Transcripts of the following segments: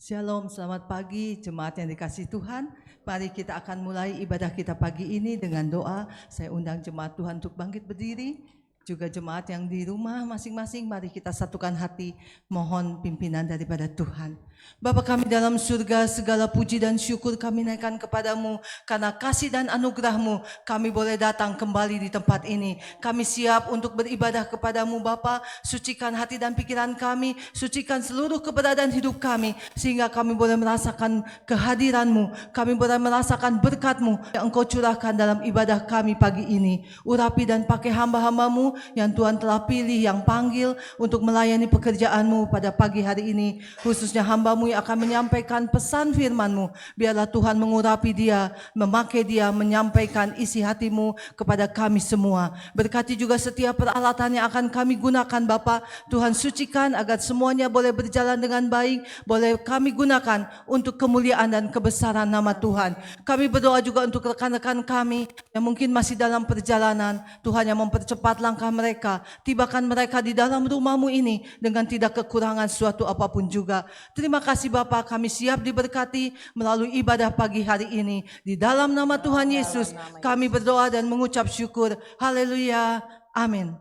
Shalom, selamat pagi jemaat yang dikasihi Tuhan. Mari kita akan mulai ibadah kita pagi ini dengan doa. Saya undang jemaat Tuhan untuk bangkit berdiri. Juga jemaat yang di rumah masing-masing, mari kita satukan hati, mohon pimpinan daripada Tuhan. Bapa kami dalam surga, segala puji dan syukur kami naikkan kepadamu, karena kasih dan anugerah-Mu kami boleh datang kembali di tempat ini. Kami siap untuk beribadah kepadamu Bapa. Sucikan hati dan pikiran kami, sucikan seluruh keberadaan hidup kami, sehingga kami boleh merasakan kehadiran-Mu, kami boleh merasakan berkat-Mu yang Engkau curahkan dalam ibadah kami pagi ini. Urapi dan pakai hamba-hamba-Mu yang Tuhan telah pilih, yang panggil untuk melayani pekerjaan-Mu pada pagi hari ini, khususnya hamba-Mu yang akan menyampaikan pesan firman-Mu. Biarlah Tuhan mengurapi dia, memakai dia, menyampaikan isi hati-Mu kepada kami semua. Berkati juga setiap peralatan yang akan kami gunakan Bapa. Tuhan sucikan agar semuanya boleh berjalan dengan baik, boleh kami gunakan untuk kemuliaan dan kebesaran nama Tuhan. Kami berdoa juga untuk rekan-rekan kami yang mungkin masih dalam perjalanan. Tuhan yang mempercepat langkah mereka, tibakan mereka di dalam rumah-Mu ini dengan tidak kekurangan suatu apapun juga. Terima kasih Bapa, kami siap diberkati melalui ibadah pagi hari ini. Di dalam nama Tuhan Yesus kami berdoa dan mengucap syukur. Haleluya. Amin.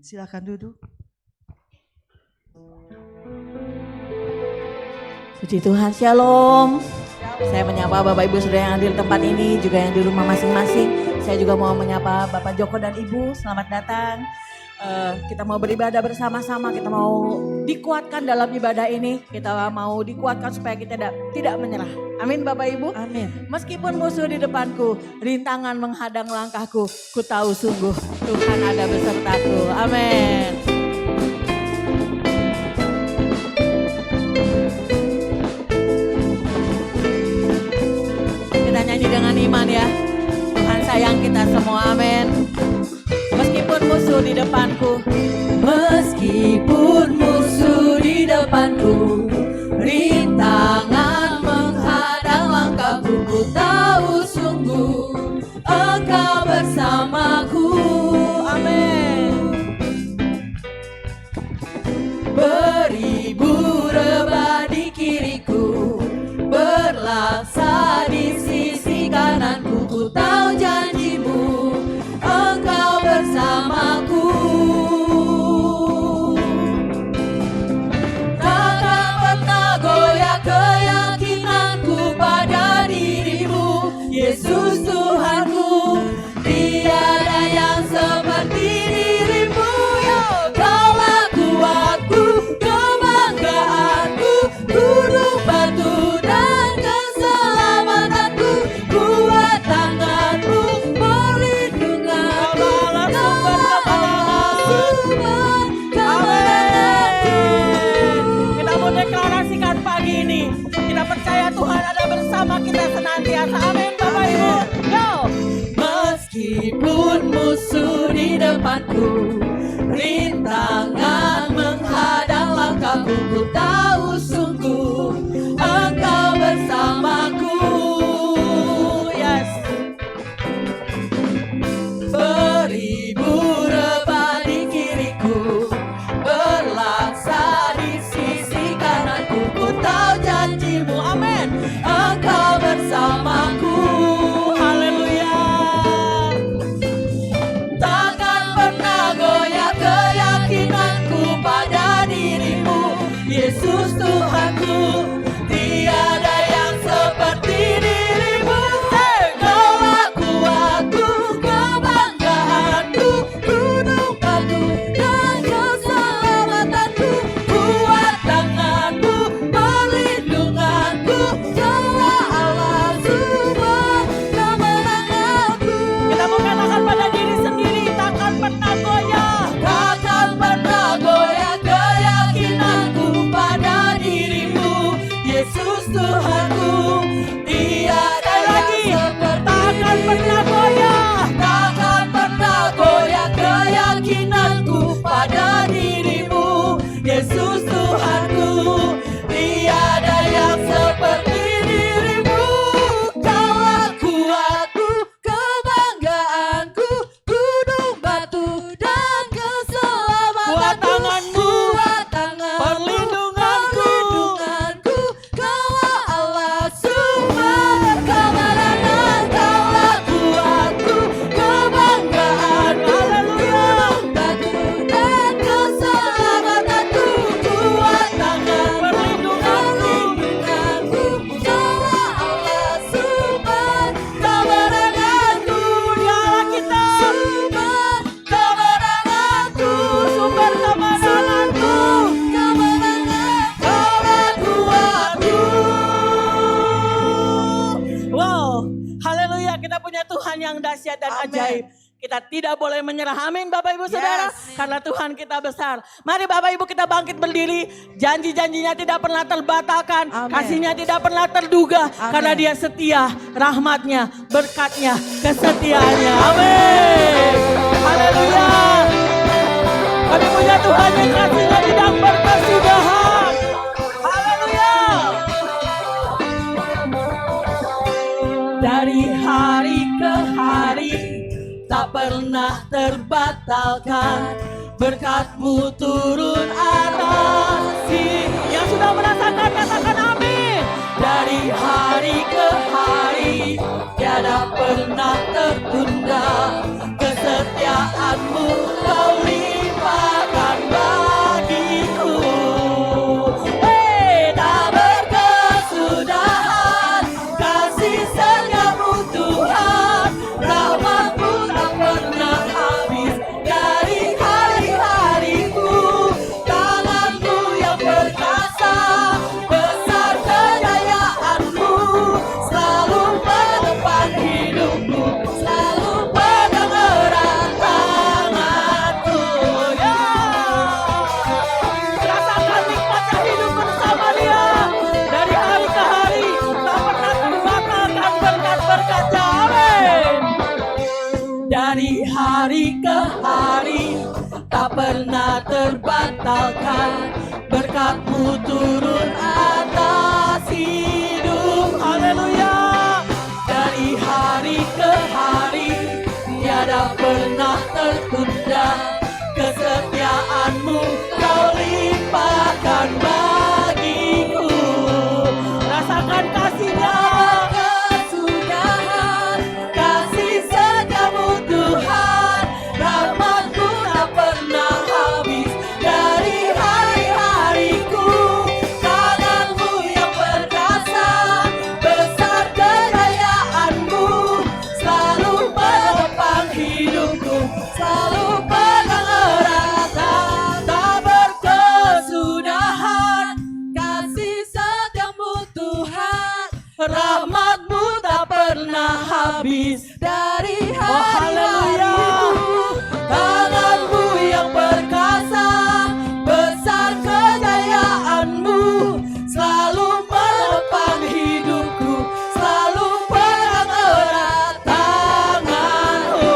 Silakan duduk. Puji Tuhan, shalom. Saya menyapa Bapak Ibu Saudara yang hadir di tempat ini, juga yang di rumah masing-masing. Saya juga mau menyapa Bapak Joko dan Ibu, selamat datang. Kita mau beribadah bersama-sama, kita mau dikuatkan dalam ibadah ini, kita mau dikuatkan supaya kita tidak menyerah. Amin Bapak Ibu. Amin. Meskipun musuh di depanku, rintangan menghadang langkahku, ku tahu sungguh Tuhan ada besertaku. Amin. Kita nyanyi dengan iman ya. Tuhan sayang kita semua, amin. Meskipun musuh di depanku, rintangan menghadang langkahku, ku tahu sungguh Engkau bersamaku, amin. Beribu rebah di kiriku, berlaksa di sisi kananku, ku tahu janji-Mu Engkau bersamaku. Takkan pernah goyah keyakinanku pada diri-Mu, Yesus Tuhanku. Tiada yang seperti diri-Mu, ya Kaulah kuatku, kebanggaanku, gunung batu dan keselamatanku, kuat tangan-Mu, perlindungan, kita mau deklarasikan pagi ini, kita percaya Tuhan ada bersama kita senantiasa, amin Bapak Ibu. Yo! Meskipun musuh di depanku, rintangan menghadang langkahku, ku tahu sungguh Engkau bersamaku. Yes. Beribu rebah di kiriku, berlaksa di sisi kananku, ku tahu janji-Mu, amin. Engkau bersamaku, haleluya. Takkan pernah goyah keyakinanku pada diri-Mu, Yesus Tuhan. yang dahsyat dan Amin. ajaib. Kita tidak boleh menyerah. Amin Bapak Ibu Saudara. Yes. Karena Tuhan kita besar. Mari Bapak Ibu kita bangkit berdiri. Janji-janjinya tidak pernah terbatalkan. Amin. Kasihnya tidak pernah terduga. Amin. Karena dia setia. Rahmatnya, berkatnya, kesetiaannya. Amin. Haleluya. Kami punya Tuhan yang kasihnya tidak berkesudahan. Haleluya. Dari hari ke hari tak pernah terbatalkan, berkat-Mu turun atasi. Yang sudah merasakan katakan amin. Dari hari ke hari tiada pernah tertunda, kesetiaan-Mu Kau limpahkan bagiku. Tak berkesudahan kasih setia-Mu Tuhan, rahmat-Mu tak pernah habis dari hari-hariku. Tangan-Mu yang perkasa, besar kejayaan-Mu, selalu menempat hidupku, selalu pegang erat tanganku. Ya, rasakan nikmatnya hidup bersama Dia. Dari hari ke hari tak pernah terbatalkan berkat-berkat-Nya. Amin. Dari hari ke hari tak pernah terbatalkan, berkat-Mu turun atas hidup. Haleluya. Dari hari ke hari tiada pernah tertunda, kesetiaan-Mu Kau limpahkan bagiku. Rasakan kasih-Nya. Kesudahan kasih setia-Mu Tuhan, rahmat-Mu tak pernah habis dari hari-hariku. Tangan-Mu yang perkasa, besar kejayaan-Mu, selalu menopang hidupku, selalu pegang erat. Tak berkesudahan kasih setia-Mu Tuhan, rahmat-Mu tak pernah habis dari hari-hariku. Tangan-Mu yang perkasa, besar kejayaan-Mu, selalu menopang hidupku, selalu pegang erat tangan-Mu.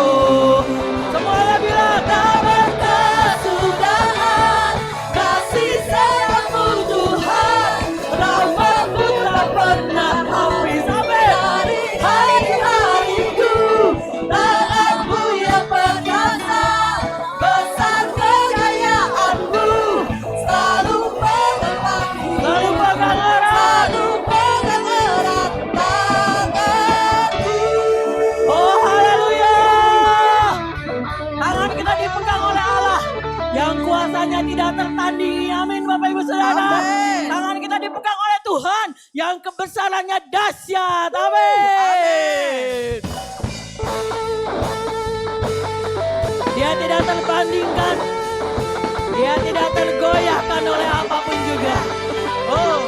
Semuanya bilang tak berkesudahan kasih setia-Mu Tuhan, rahmat-Mu tak pernah habis. Amin. Dari hari-hariku, tangan-Mu yang perkasa, besar kejayaan-Mu, selalu pegang hidupku, selalu pegang erat tanganku. Oh haleluya. Tangan kita dipegang oleh Allah yang kuasanya tidak tertandingi. Amin Bapak Ibu Saudara. Amin. Tangan kita dipegang oleh Tuhan yang kebesarannya dahsyat. Amin. Dia tidak terbandingkan. Dia tidak tergoyahkan oleh apapun juga. Oh.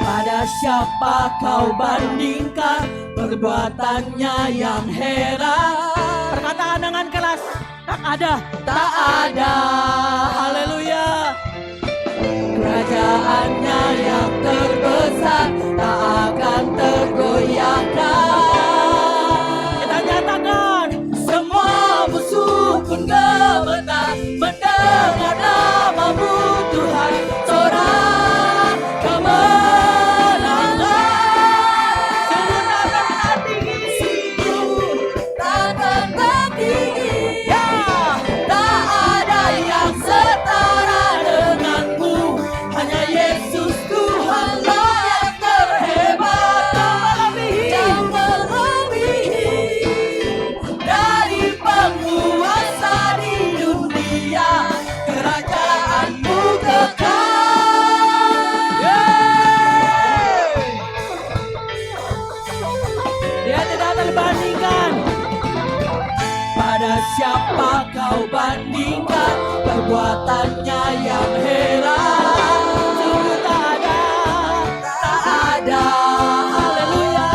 Pada siapa kau bandingkan perbuatannya yang heran? Perkataan dengan keras, tak ada, tak ada. Haleluya. Kerajaannya yang terbesar tak akan tergoyahkan. Kita nyatakan, semua musuh pun gemetar mendengar nama-Mu Tuhan. Sorak kemenangan, sungguh takkan tertinggi, takkan tertinggi. Ya, tak ada yang setara dengan-Mu. Hanya Yesus Tuhanlah yang terhebat, yang melebihi dari penguasa di dunia. Kerajaan-Mu kekal. Dia tidak terbandingkan. Pada siapa kau bandingkan perbuatannya yang heran? Sungguh tak ada, tak ada. Haleluya.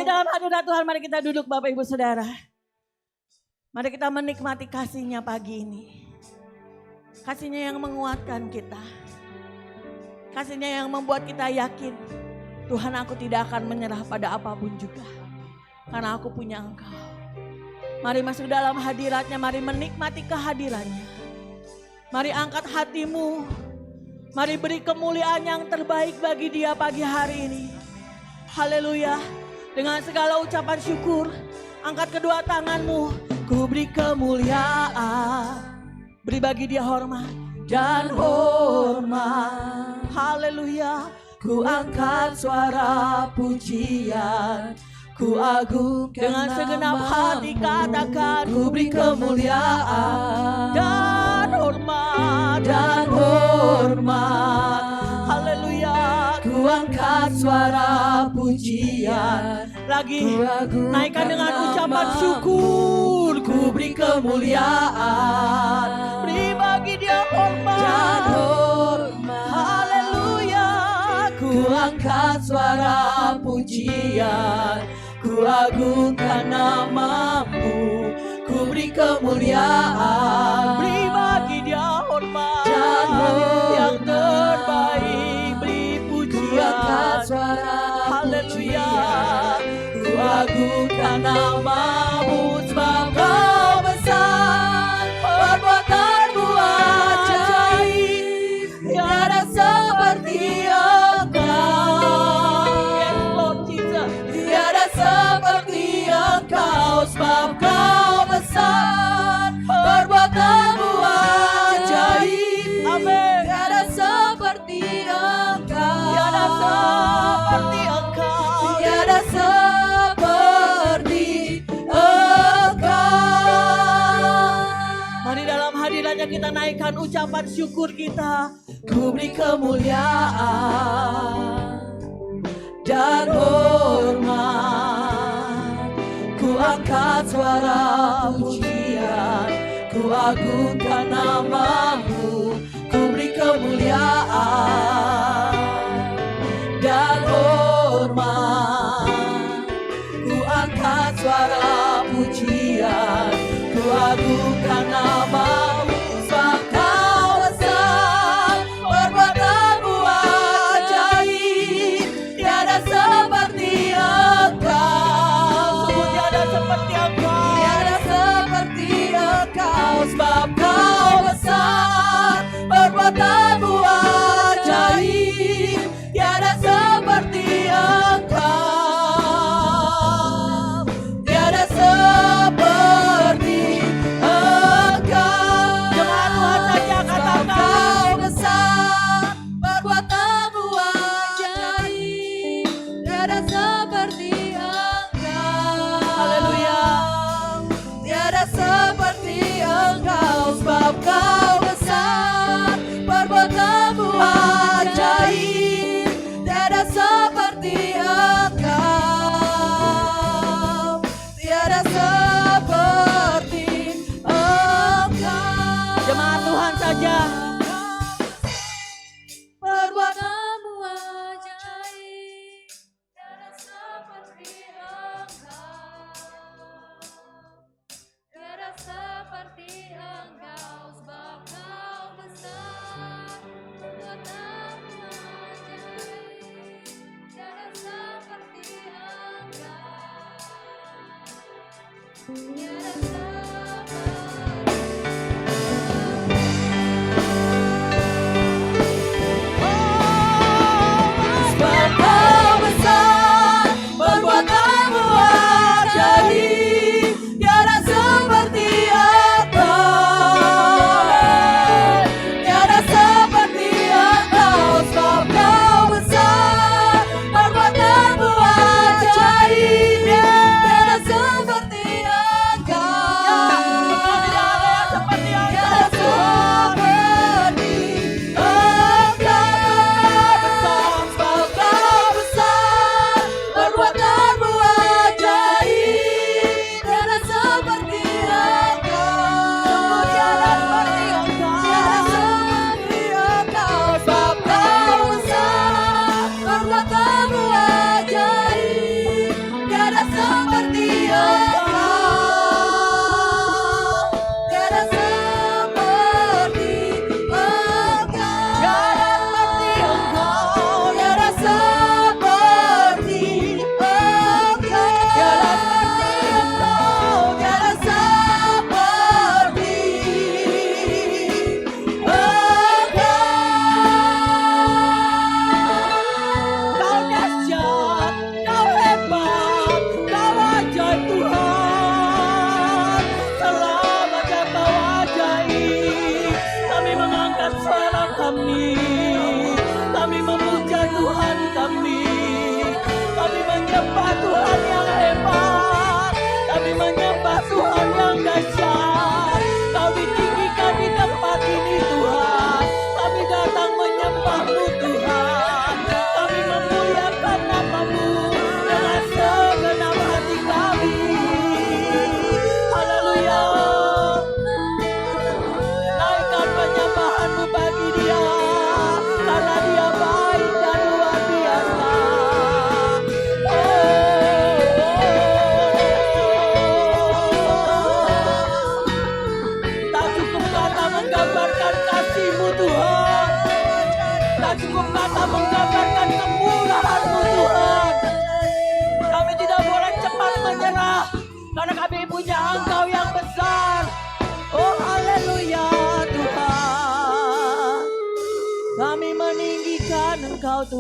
dalam hadirat Tuhan, mari kita duduk Bapak Ibu Saudara. Mari kita menikmati kasih-Nya pagi ini. Kasih-Nya yang menguatkan kita. Kasih-Nya yang membuat kita yakin, Tuhan, aku tidak akan menyerah pada apapun juga. Karena aku punya Engkau. Mari masuk dalam hadirat-Nya, mari menikmati kehadiran-Nya. Mari angkat hatimu. Mari beri kemuliaan yang terbaik bagi Dia pagi hari ini. Haleluya. Dengan segala ucapan syukur, angkat kedua tanganmu. Ku beri kemuliaan. Beri bagi Dia hormat dan hormat. Haleluya. Ku angkat suara pujian. Ku agungkan dengan segenap hati, katakan ku beri kemuliaan dan hormat dan hormat. Haleluya. Ku angkat suara pujian. Lagi naikkan dengan ucapan syukur. Ku beri kemuliaan. Beri bagi Dia hormat dan hormat. Haleluya. Ku angkat suara pujian. Ku agungkan nama-Mu. Ku beri kemuliaan. Beri bagi Dia hormat dan yang terbaik. Beri pujian. Haleluya. Ku agungkan nama-Mu. Sebab Kau besar, perbuatan-Mu ajaib, tiada seperti Engkau. Yes Lord Jesus. Tiada seperti Engkau, sebab Kau besar, perbuatan-Mu ajaib. Amin. Tiada seperti Engkau. Tiada seperti Engkau. Tiada seperti Engkau. Mari dalam hadirat-Nya kita naikkan ucapan syukur kita. Ku beri kemuliaan dan hormat. Ku angkat suara pujian. Ku agungkan nama-Mu. Ku beri kemuliaan dan hormat. Ku angkat suara pujian. Ku agungkan nama-Mu. Sebab Kau besar, perbuatan-Mu ajaib, tiada seperti Engkau. Sungguh tiada seperti Engkau. Tiada seperti Engkau. Sebab Kau besar, perbuatan-Mu ajaib, tiada seperti Engkau. Tiada seperti Engkau. Jemaat Tuhan saja katakan. Kau besar, perbuatan-Mu ajaib, tiada seperti Engkau. Haleluya. Tiada seperti Engkau, sebab Kau besar, perbuatan-Mu ajaib, tiada seperti Engkau. Tiada seperti Engkau. Jemaat Tuhan saja. Perbuatan-Mu ajaib, tiada seperti Engkau. Tiada seperti Engkau, sebab Kau besar, perbuatan-Mu ajaib, tiada seperti Engkau. Tiada seperti sebab Kau besar, perbuatan-Mu ajaib, tiada seperti Engkau. Tiada seperti Engkau, sebab Kau besar, perbuatan-Mu ajaib, tiada seperti Tiada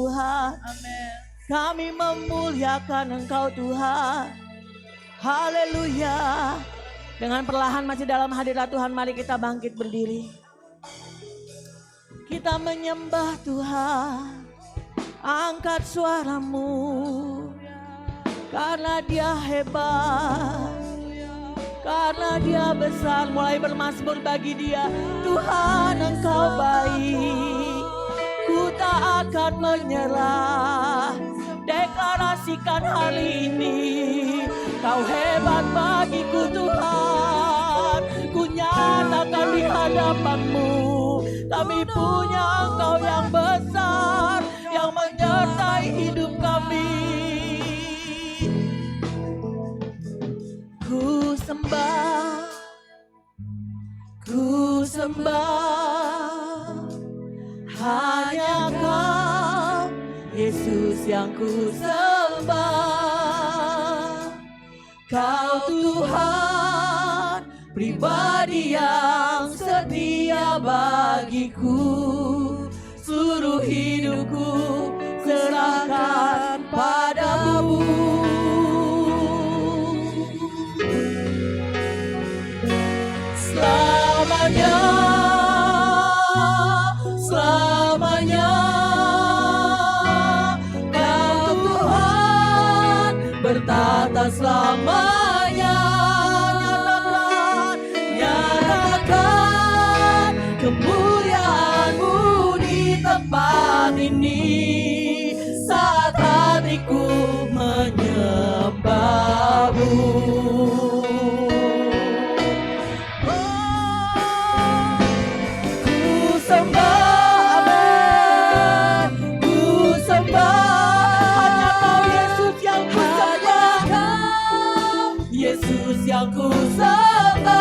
Tuhan. Amin. Kami memuliakan Engkau Tuhan. Haleluya. Dengan perlahan masih dalam hadirat Tuhan, mari kita bangkit berdiri. Kita menyembah Tuhan. Angkat suaramu. Karena Dia hebat. Karena Dia besar. Mulai bermazmur bagi Dia. Tuhan Engkau baik. Ku tak akan menyerah. Deklarasikan hari ini. Kau hebat bagiku Tuhan. Ku nyatakan di hadapan-Mu. Kami punya Engkau yang besar. Yang menyertai hidup kami. Ku sembah. Ku sembah. Hanya Kau Yesus yang ku sembah. Kau Tuhan pribadi yang setia bagiku. Seluruh hidupku serahkan padamu. Selamanya, selamanya Kau Tuhan bertata selamanya. Nyatakan kemuliaan-Mu di tempat ini. Saat hatiku menyembah-Mu. Yang ku sembah,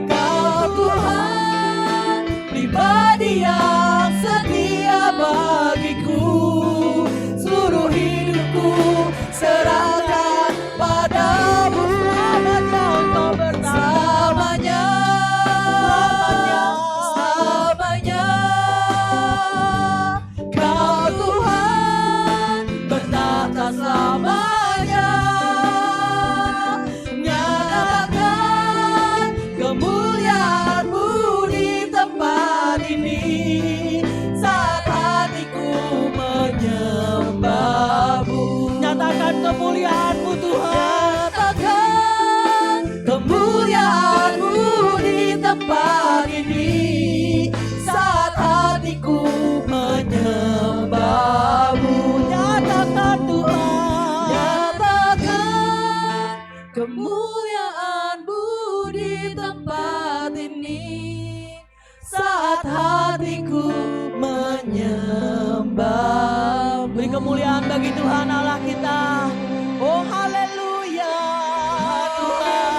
Kau Tuhan pribadi yang setia bagiku. Seluruh hidupku serahkan padamu. Selamanya Engkau bersamanya, selamanya Kau Tuhan bertata selamanya. Kemuliaan-Mu Tuhan, nyatakan kemuliaan-Mu di tempat ini. Saat hatiku menyembah-Mu, nyatakan Tuhan, nyatakan kemuliaan-Mu di tempat ini. Saat hatiku menyembah. Beri kemuliaan bagi Tuhan Allah kita. Oh haleluya Tuhan.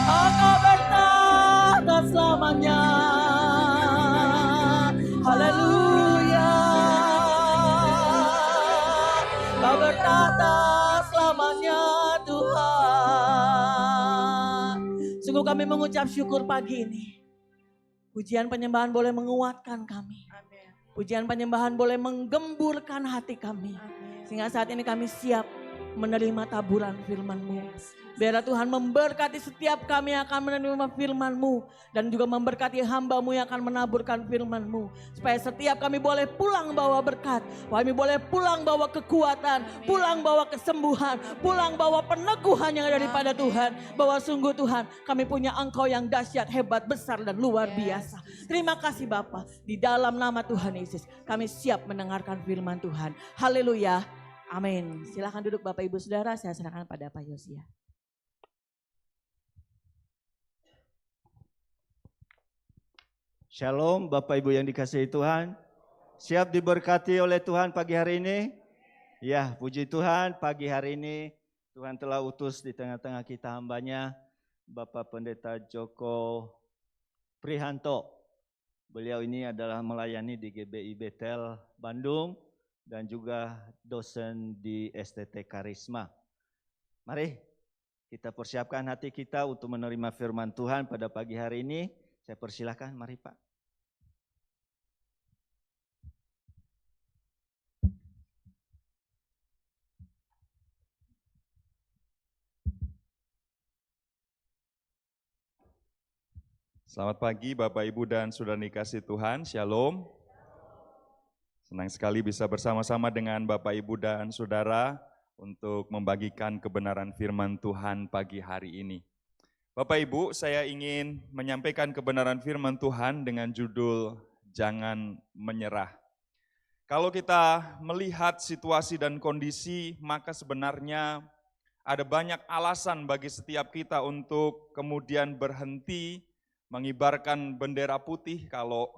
Engkau bertata selamanya. Haleluya. Engkau bertata selamanya Tuhan. Sungguh kami mengucap syukur pagi ini. Pujian penyembahan boleh menguatkan kami. Pujian penyembahan boleh menggemburkan hati kami. Sehingga saat ini kami siap menerima taburan firman-Mu. Biarlah Tuhan memberkati setiap kami yang akan menerima firman-Mu. Dan juga memberkati hamba-Mu yang akan menaburkan firman-Mu. Supaya setiap kami boleh pulang bawa berkat. Kami boleh pulang bawa kekuatan. Pulang bawa kesembuhan. Pulang bawa peneguhan yang ada daripada Tuhan. Bahwa sungguh Tuhan kami punya Engkau yang dahsyat, hebat, besar dan luar biasa. Terima kasih Bapa. Di dalam nama Tuhan Yesus kami siap mendengarkan firman Tuhan. Haleluya. Amin. Silakan duduk Bapak Ibu Saudara, saya serahkan pada Pak Yosia. Shalom Bapak Ibu yang dikasihi Tuhan. Siap diberkati oleh Tuhan pagi hari ini? Ya, puji Tuhan, pagi hari ini Tuhan telah utus di tengah-tengah kita hambanya Bapak Pendeta Joko Prihanto. Beliau ini adalah melayani di GBI Bethel Bandung dan juga dosen di STT Karisma. Mari kita persiapkan hati kita untuk menerima firman Tuhan pada pagi hari ini. Saya persilahkan, mari Pak. Selamat pagi Bapak Ibu dan Saudara dikasih Tuhan, Shalom. Senang sekali bisa bersama-sama dengan Bapak Ibu dan Saudara untuk membagikan kebenaran firman Tuhan pagi hari ini. Bapak Ibu, saya ingin menyampaikan kebenaran firman Tuhan dengan judul Jangan Menyerah. Kalau kita melihat situasi dan kondisi, maka sebenarnya ada banyak alasan bagi setiap kita untuk kemudian berhenti mengibarkan bendera putih kalau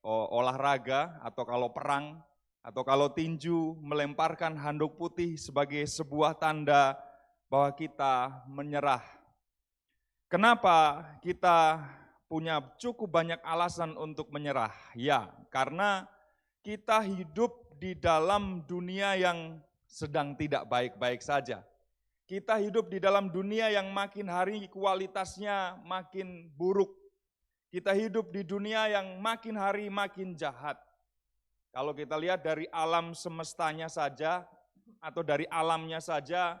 olahraga atau kalau perang atau kalau tinju melemparkan handuk putih sebagai sebuah tanda bahwa kita menyerah. Kenapa kita punya cukup banyak alasan untuk menyerah? Ya, karena kita hidup di dalam dunia yang sedang tidak baik-baik saja. Kita hidup di dalam dunia yang makin hari kualitasnya makin buruk. Kita hidup di dunia yang makin hari makin jahat. Kalau kita lihat dari alam semestanya saja, atau dari alamnya saja,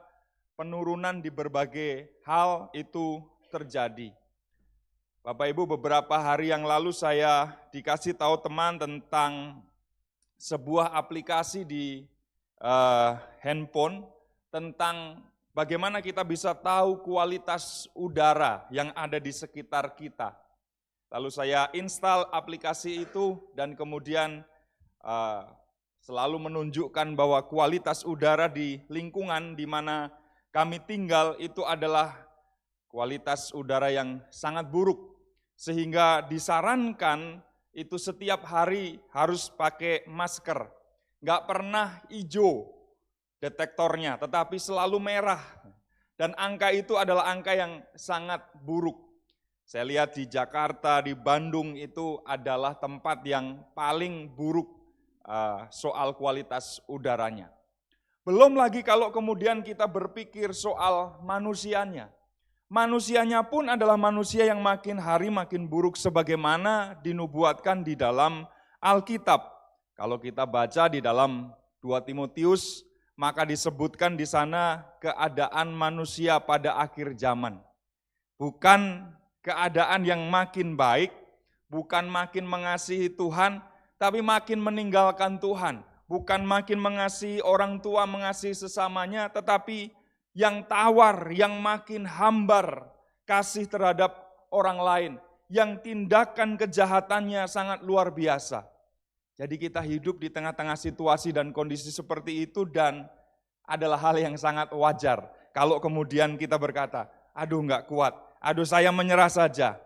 penurunan di berbagai hal itu terjadi. Bapak Ibu, beberapa hari yang lalu saya dikasih tahu teman tentang sebuah aplikasi di handphone tentang bagaimana kita bisa tahu kualitas udara yang ada di sekitar kita. Lalu saya install aplikasi itu dan kemudian selalu menunjukkan bahwa kualitas udara di lingkungan di mana kami tinggal itu adalah kualitas udara yang sangat buruk. Sehingga disarankan itu setiap hari harus pakai masker. Nggak pernah hijau detektornya, tetapi selalu merah. Dan angka itu adalah angka yang sangat buruk. Saya lihat di Jakarta, di Bandung itu adalah tempat yang paling buruk soal kualitas udaranya. Belum lagi kalau kemudian kita berpikir soal manusianya. Manusianya pun adalah manusia yang makin hari makin buruk sebagaimana dinubuatkan di dalam Alkitab. Kalau kita baca di dalam 2 Timotius, maka disebutkan di sana keadaan manusia pada akhir zaman. Bukan keadaan yang makin baik, bukan makin mengasihi Tuhan, tapi makin meninggalkan Tuhan. Bukan makin mengasihi orang tua, mengasihi sesamanya, tetapi yang tawar, yang makin hambar kasih terhadap orang lain, yang tindakan kejahatannya sangat luar biasa. Jadi kita hidup di tengah-tengah situasi dan kondisi seperti itu dan adalah hal yang sangat wajar. Kalau kemudian kita berkata, aduh nggak kuat, aduh saya menyerah saja.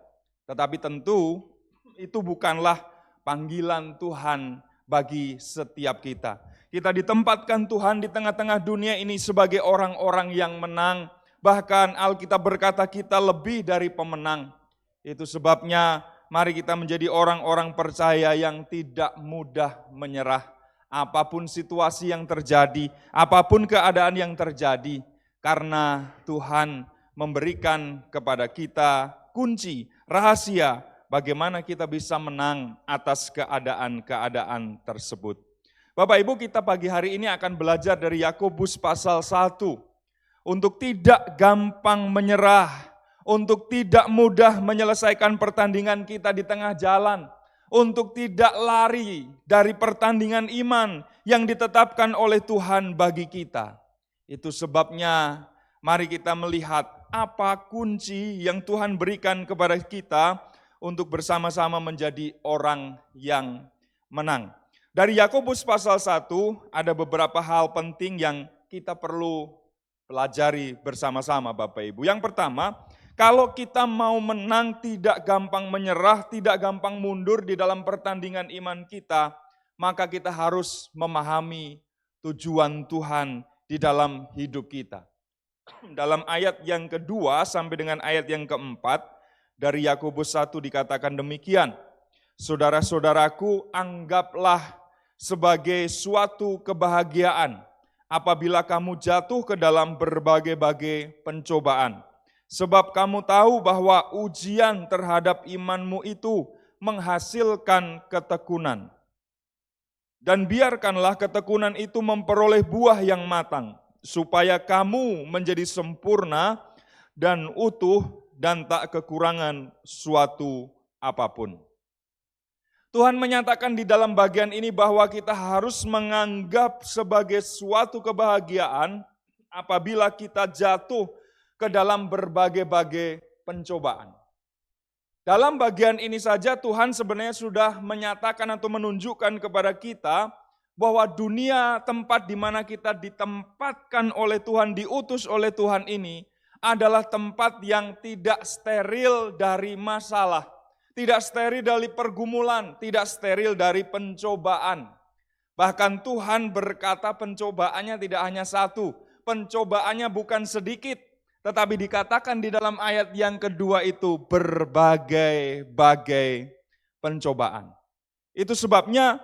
Tetapi tentu itu bukanlah panggilan Tuhan bagi setiap kita. Kita ditempatkan Tuhan di tengah-tengah dunia ini sebagai orang-orang yang menang. Bahkan Alkitab berkata kita lebih dari pemenang. Itu sebabnya mari kita menjadi orang-orang percaya yang tidak mudah menyerah. Apapun situasi yang terjadi, apapun keadaan yang terjadi, karena Tuhan memberikan kepada kita kunci, rahasia, bagaimana kita bisa menang atas keadaan-keadaan tersebut. Bapak Ibu, kita pagi hari ini akan belajar dari Yakobus pasal 1. Untuk tidak gampang menyerah, untuk tidak mudah menyelesaikan pertandingan kita di tengah jalan, untuk tidak lari dari pertandingan iman yang ditetapkan oleh Tuhan bagi kita. Itu sebabnya mari kita melihat apa kunci yang Tuhan berikan kepada kita untuk bersama-sama menjadi orang yang menang. Dari Yakobus pasal 1 ada beberapa hal penting yang kita perlu pelajari bersama-sama Bapak Ibu. Yang pertama, kalau kita mau menang tidak gampang menyerah, tidak gampang mundur di dalam pertandingan iman kita, maka kita harus memahami tujuan Tuhan di dalam hidup kita. Dalam ayat yang kedua sampai dengan ayat yang keempat dari Yakobus 1 dikatakan demikian, saudara-saudaraku, anggaplah sebagai suatu kebahagiaan apabila kamu jatuh ke dalam berbagai-bagai pencobaan. Sebab kamu tahu bahwa ujian terhadap imanmu itu menghasilkan ketekunan. Dan biarkanlah ketekunan itu memperoleh buah yang matang, supaya kamu menjadi sempurna dan utuh dan tak kekurangan suatu apapun. Tuhan menyatakan di dalam bagian ini bahwa kita harus menganggap sebagai suatu kebahagiaan apabila kita jatuh ke dalam berbagai-bagai pencobaan. Dalam bagian ini saja Tuhan sebenarnya sudah menyatakan atau menunjukkan kepada kita bahwa dunia tempat di mana kita ditempatkan oleh Tuhan, diutus oleh Tuhan ini adalah tempat yang tidak steril dari masalah. Tidak steril dari pergumulan, tidak steril dari pencobaan. Bahkan Tuhan berkata pencobaannya tidak hanya satu, pencobaannya bukan sedikit, tetapi dikatakan di dalam ayat yang kedua itu berbagai-bagai pencobaan. Itu sebabnya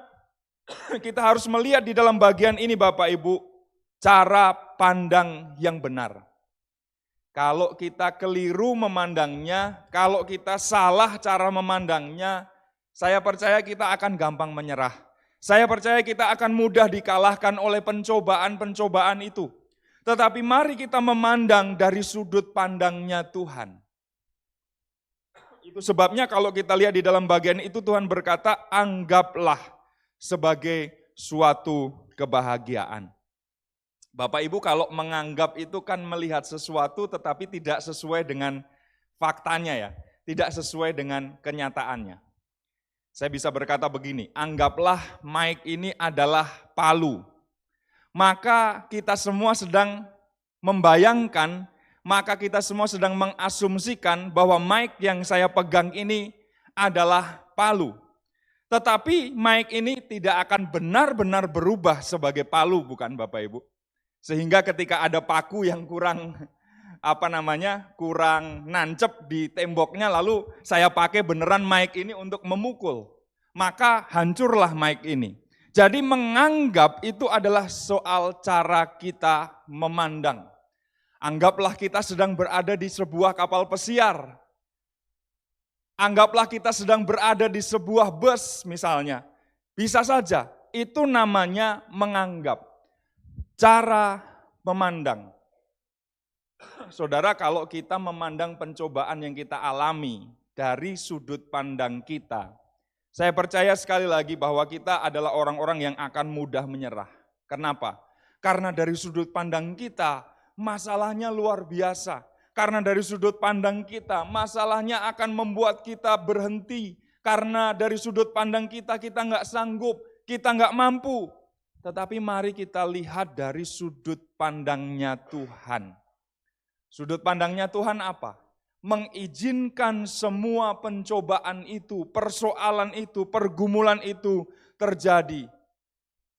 kita harus melihat di dalam bagian ini Bapak Ibu, cara pandang yang benar. Kalau kita keliru memandangnya, kalau kita salah cara memandangnya, saya percaya kita akan gampang menyerah. Saya percaya kita akan mudah dikalahkan oleh pencobaan-pencobaan itu. Tetapi mari kita memandang dari sudut pandangnya Tuhan. Itu sebabnya kalau kita lihat di dalam bagian itu Tuhan berkata, anggaplah sebagai suatu kebahagiaan. Bapak Ibu kalau menganggap itu kan melihat sesuatu tetapi tidak sesuai dengan faktanya ya, tidak sesuai dengan kenyataannya. Saya bisa berkata begini, anggaplah Mike ini adalah palu. Maka kita semua sedang membayangkan, maka kita semua sedang mengasumsikan bahwa Mike yang saya pegang ini adalah palu. Tetapi Mike ini tidak akan benar-benar berubah sebagai palu, bukan Bapak Ibu? Sehingga ketika ada paku yang kurang nancep di temboknya, lalu saya pakai beneran mic ini untuk memukul, maka hancurlah mic ini. Jadi menganggap itu adalah soal cara kita memandang. Anggaplah kita sedang berada di sebuah kapal pesiar. Anggaplah kita sedang berada di sebuah bus misalnya. Bisa saja, itu namanya menganggap. Cara memandang. Saudara, kalau kita memandang pencobaan yang kita alami dari sudut pandang kita, saya percaya sekali lagi bahwa kita adalah orang-orang yang akan mudah menyerah. Kenapa? Karena dari sudut pandang kita, masalahnya luar biasa. Karena dari sudut pandang kita, masalahnya akan membuat kita berhenti. Karena dari sudut pandang kita, kita nggak sanggup, kita nggak mampu. Tetapi mari kita lihat dari sudut pandangnya Tuhan. Sudut pandangnya Tuhan apa? Mengizinkan semua pencobaan itu, persoalan itu, pergumulan itu terjadi.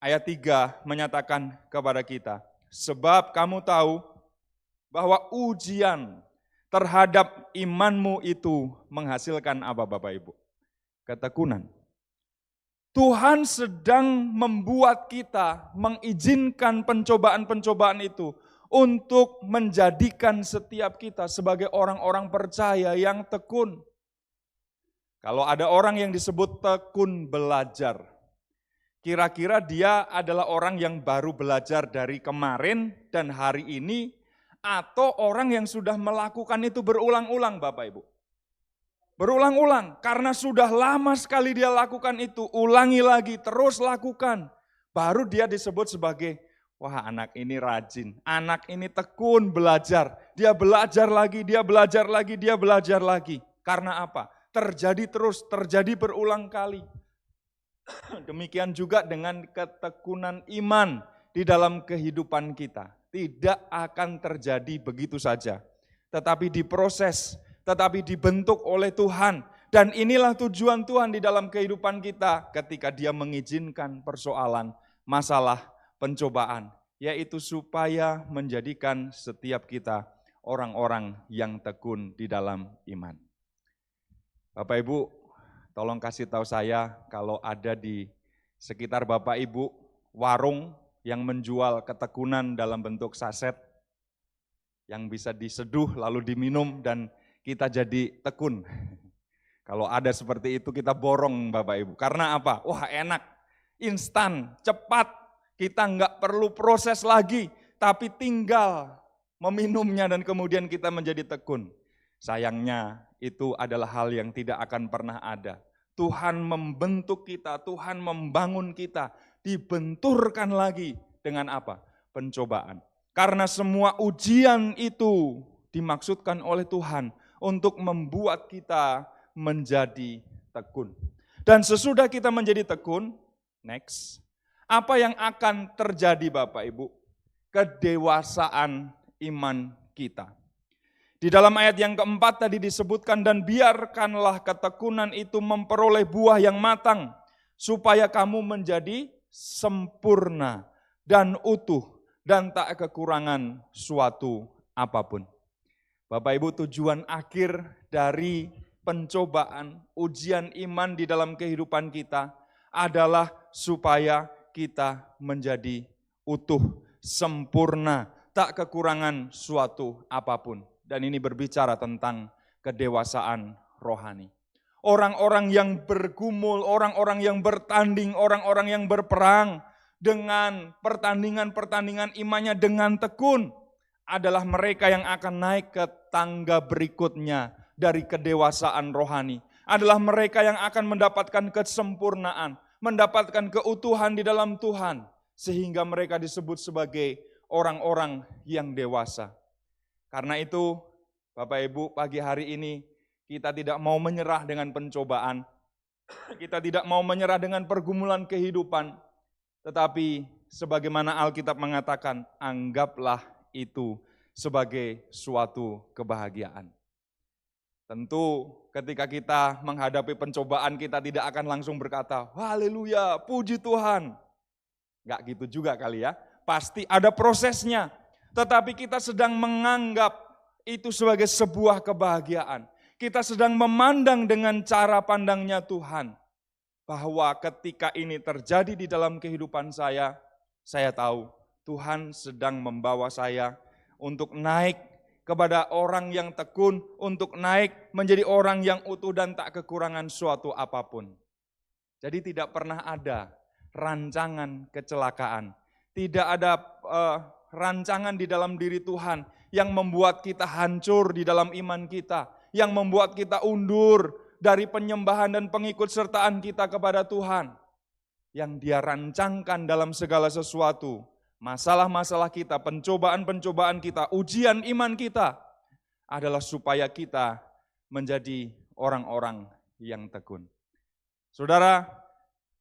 Ayat 3 menyatakan kepada kita, sebab kamu tahu bahwa ujian terhadap imanmu itu menghasilkan apa Bapak Ibu? Ketekunan. Tuhan sedang membuat kita mengizinkan pencobaan-pencobaan itu untuk menjadikan setiap kita sebagai orang-orang percaya yang tekun. Kalau ada orang yang disebut tekun belajar, kira-kira dia adalah orang yang baru belajar dari kemarin dan hari ini, atau orang yang sudah melakukan itu berulang-ulang Bapak Ibu. Berulang-ulang, karena sudah lama sekali dia lakukan itu, ulangi lagi, terus lakukan. Baru dia disebut sebagai, wah anak ini rajin, anak ini tekun belajar. Dia belajar lagi, dia belajar lagi, dia belajar lagi. Karena apa? Terjadi terus, terjadi berulang kali. Demikian juga dengan ketekunan iman di dalam kehidupan kita. Tidak akan terjadi begitu saja, tetapi diproses, tetapi dibentuk oleh Tuhan. Dan inilah tujuan Tuhan di dalam kehidupan kita ketika Dia mengizinkan persoalan, masalah, pencobaan, yaitu supaya menjadikan setiap kita orang-orang yang tekun di dalam iman. Bapak Ibu, tolong kasih tahu saya kalau ada di sekitar Bapak Ibu warung yang menjual ketekunan dalam bentuk saset yang bisa diseduh lalu diminum dan kita jadi tekun. Kalau ada seperti itu kita borong Bapak Ibu. Karena apa? Wah enak, instan, cepat. Kita nggak perlu proses lagi, tapi tinggal meminumnya dan kemudian kita menjadi tekun. Sayangnya itu adalah hal yang tidak akan pernah ada. Tuhan membentuk kita, Tuhan membangun kita, dibenturkan lagi dengan apa? Pencobaan. Karena semua ujian itu dimaksudkan oleh Tuhan untuk membuat kita menjadi tekun. Dan sesudah kita menjadi tekun, next, apa yang akan terjadi Bapak Ibu? Kedewasaan iman kita. Di dalam ayat yang keempat tadi disebutkan, dan biarkanlah ketekunan itu memperoleh buah yang matang, supaya kamu menjadi sempurna dan utuh, dan tak kekurangan suatu apapun. Bapak Ibu, tujuan akhir dari pencobaan, ujian iman di dalam kehidupan kita adalah supaya kita menjadi utuh, sempurna, tak kekurangan suatu apapun. Dan ini berbicara tentang kedewasaan rohani. Orang-orang yang bergumul, orang-orang yang bertanding, orang-orang yang berperang dengan pertandingan-pertandingan imannya dengan tekun adalah mereka yang akan naik ke tangga berikutnya dari kedewasaan rohani. Adalah mereka yang akan mendapatkan kesempurnaan, mendapatkan keutuhan di dalam Tuhan, sehingga mereka disebut sebagai orang-orang yang dewasa. Karena itu, Bapak Ibu, pagi hari ini kita tidak mau menyerah dengan pencobaan, kita tidak mau menyerah dengan pergumulan kehidupan, tetapi sebagaimana Alkitab mengatakan, anggaplah itu sebagai suatu kebahagiaan. Tentu ketika kita menghadapi pencobaan, kita tidak akan langsung berkata, haleluya, puji Tuhan. Enggak gitu juga kali ya, pasti ada prosesnya. Tetapi kita sedang menganggap itu sebagai sebuah kebahagiaan. Kita sedang memandang dengan cara pandangnya Tuhan. Bahwa ketika ini terjadi di dalam kehidupan saya tahu Tuhan sedang membawa saya untuk naik kepada orang yang tekun, untuk naik menjadi orang yang utuh dan tak kekurangan suatu apapun. Jadi tidak pernah ada rancangan kecelakaan. Tidak ada rancangan di dalam diri Tuhan yang membuat kita hancur di dalam iman kita, yang membuat kita undur dari penyembahan dan pengikut sertaan kita kepada Tuhan. Yang Dia rancangkan dalam segala sesuatu, masalah-masalah kita, pencobaan-pencobaan kita, ujian iman kita adalah supaya kita menjadi orang-orang yang tekun. Saudara,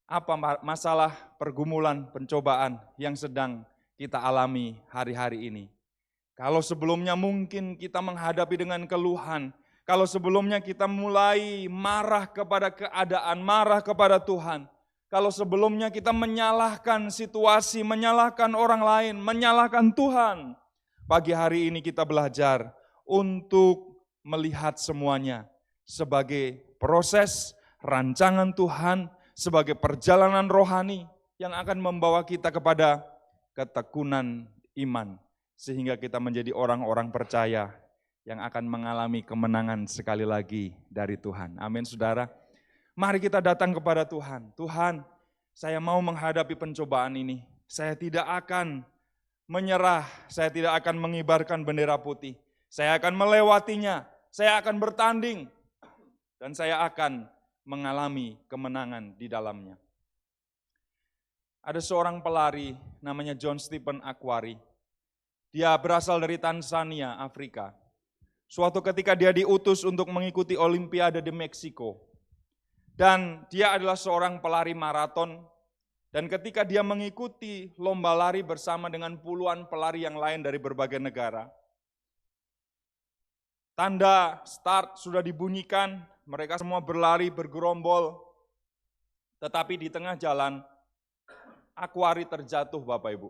apa masalah pergumulan pencobaan yang sedang kita alami hari-hari ini? Kalau sebelumnya mungkin kita menghadapi dengan keluhan, kalau sebelumnya kita mulai marah kepada keadaan, marah kepada Tuhan, kalau sebelumnya kita menyalahkan situasi, menyalahkan orang lain, menyalahkan Tuhan, pagi hari ini kita belajar untuk melihat semuanya sebagai proses rancangan Tuhan, sebagai perjalanan rohani yang akan membawa kita kepada ketekunan iman, sehingga kita menjadi orang-orang percaya yang akan mengalami kemenangan sekali lagi dari Tuhan. Amin, saudara. Mari kita datang kepada Tuhan. Tuhan, saya mau menghadapi pencobaan ini. Saya tidak akan menyerah, saya tidak akan mengibarkan bendera putih. Saya akan melewatinya, saya akan bertanding, dan saya akan mengalami kemenangan di dalamnya. Ada seorang pelari namanya John Stephen Akhwari. Dia berasal dari Tanzania, Afrika. Suatu ketika dia diutus untuk mengikuti Olimpiade di Meksiko. Dan dia adalah seorang pelari maraton. Dan ketika dia mengikuti lomba lari bersama dengan puluhan pelari yang lain dari berbagai negara, tanda start sudah dibunyikan, mereka semua berlari bergerombol. Tetapi di tengah jalan, Akhwari terjatuh, Bapak Ibu.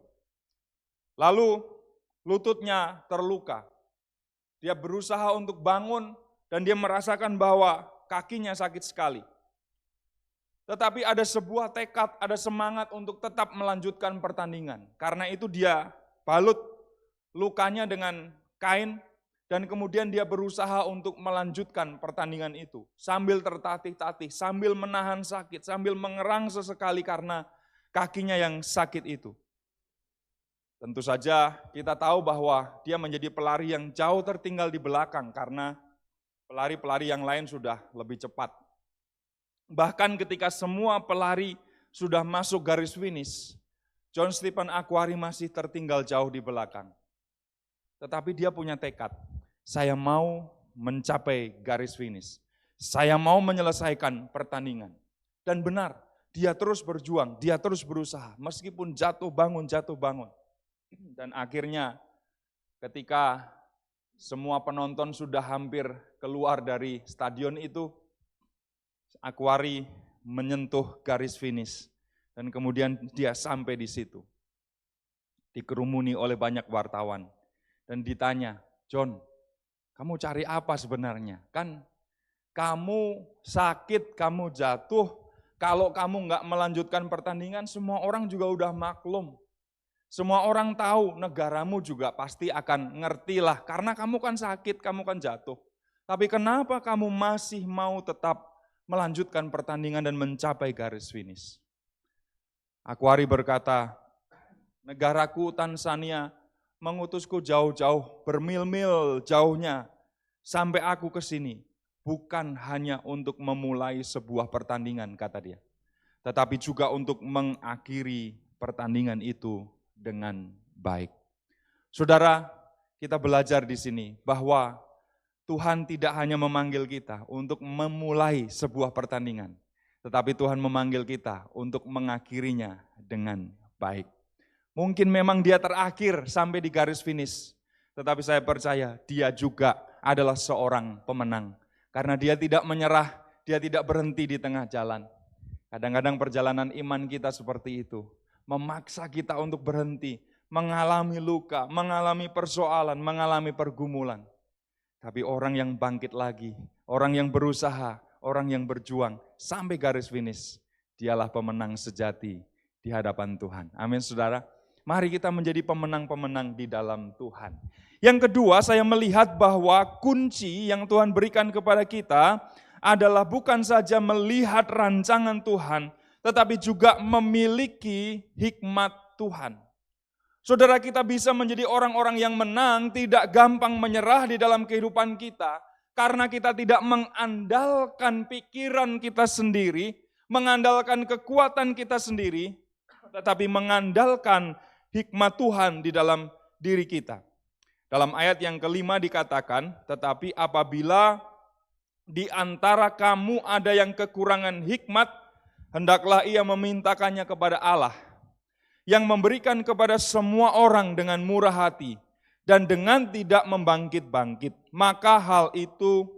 Lalu lututnya terluka. Dia berusaha untuk bangun dan dia merasakan bahwa kakinya sakit sekali. Tetapi ada sebuah tekad, ada semangat untuk tetap melanjutkan pertandingan. Karena itu dia balut lukanya dengan kain dan kemudian dia berusaha untuk melanjutkan pertandingan itu. Sambil tertatih-tatih, sambil menahan sakit, sambil mengerang sesekali karena kakinya yang sakit itu. Tentu saja kita tahu bahwa dia menjadi pelari yang jauh tertinggal di belakang karena Pelari-pelari yang lain sudah lebih cepat. Bahkan ketika semua pelari sudah masuk garis finish, John Stephen Akhwari masih tertinggal jauh di belakang. Tetapi dia punya tekad, saya mau mencapai garis finish. Saya mau menyelesaikan pertandingan. Dan benar, dia terus berjuang, dia terus berusaha, meskipun jatuh bangun. Dan akhirnya ketika semua penonton sudah hampir keluar dari stadion itu, Akhwari menyentuh garis finish. Dan kemudian dia sampai di situ. Dikerumuni oleh banyak wartawan. Dan ditanya, John, kamu cari apa sebenarnya? Kan kamu sakit, kamu jatuh, kalau kamu nggak melanjutkan pertandingan, semua orang juga udah maklum. Semua orang tahu, negaramu juga pasti akan ngerti lah, karena kamu kan sakit, kamu kan jatuh. Tapi kenapa kamu masih mau tetap melanjutkan pertandingan dan mencapai garis finish? Akhwari berkata, negaraku Tanzania mengutusku jauh-jauh, bermil-mil jauhnya, sampai aku ke sini. Bukan hanya untuk memulai sebuah pertandingan, kata dia. Tetapi juga untuk mengakhiri pertandingan itu dengan baik. Saudara, kita belajar di sini bahwa Tuhan tidak hanya memanggil kita untuk memulai sebuah pertandingan, tetapi Tuhan memanggil kita untuk mengakhirinya dengan baik. Mungkin memang dia terakhir sampai di garis finish, tetapi saya percaya dia juga adalah seorang pemenang. Karena dia tidak menyerah, dia tidak berhenti di tengah jalan. Kadang-kadang perjalanan iman kita seperti itu, memaksa kita untuk berhenti, mengalami luka, mengalami persoalan, mengalami pergumulan. Tapi orang yang bangkit lagi, orang yang berusaha, orang yang berjuang sampai garis finish, dialah pemenang sejati di hadapan Tuhan. Amin saudara. Mari kita menjadi pemenang-pemenang di dalam Tuhan. Yang kedua, saya melihat bahwa kunci yang Tuhan berikan kepada kita adalah bukan saja melihat rancangan Tuhan, tetapi juga memiliki hikmat Tuhan. Saudara, kita bisa menjadi orang-orang yang menang, tidak gampang menyerah di dalam kehidupan kita, karena kita tidak mengandalkan pikiran kita sendiri, mengandalkan kekuatan kita sendiri, tetapi mengandalkan hikmat Tuhan di dalam diri kita. Dalam ayat yang kelima dikatakan, tetapi apabila di antara kamu ada yang kekurangan hikmat, hendaklah ia memintakannya kepada Allah, yang memberikan kepada semua orang dengan murah hati, dan dengan tidak membangkit-bangkit, maka hal itu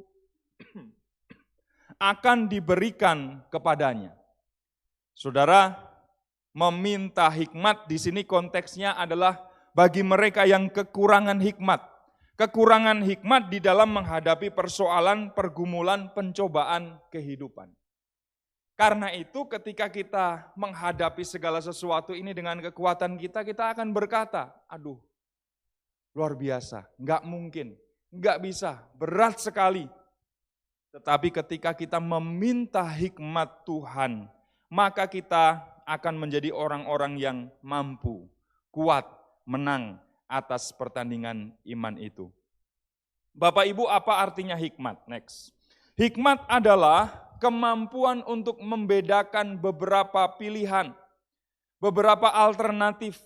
akan diberikan kepadanya. Saudara, meminta hikmat di sini konteksnya adalah bagi mereka yang kekurangan hikmat. Kekurangan hikmat di dalam menghadapi persoalan, pergumulan, pencobaan kehidupan. Karena itu ketika kita menghadapi segala sesuatu ini dengan kekuatan kita, kita akan berkata, aduh luar biasa, enggak mungkin, enggak bisa, berat sekali. Tetapi ketika kita meminta hikmat Tuhan, maka kita akan menjadi orang-orang yang mampu, kuat, menang atas pertandingan iman itu. Bapak Ibu, apa artinya hikmat? Next. Hikmat adalah kemampuan untuk membedakan beberapa pilihan, beberapa alternatif.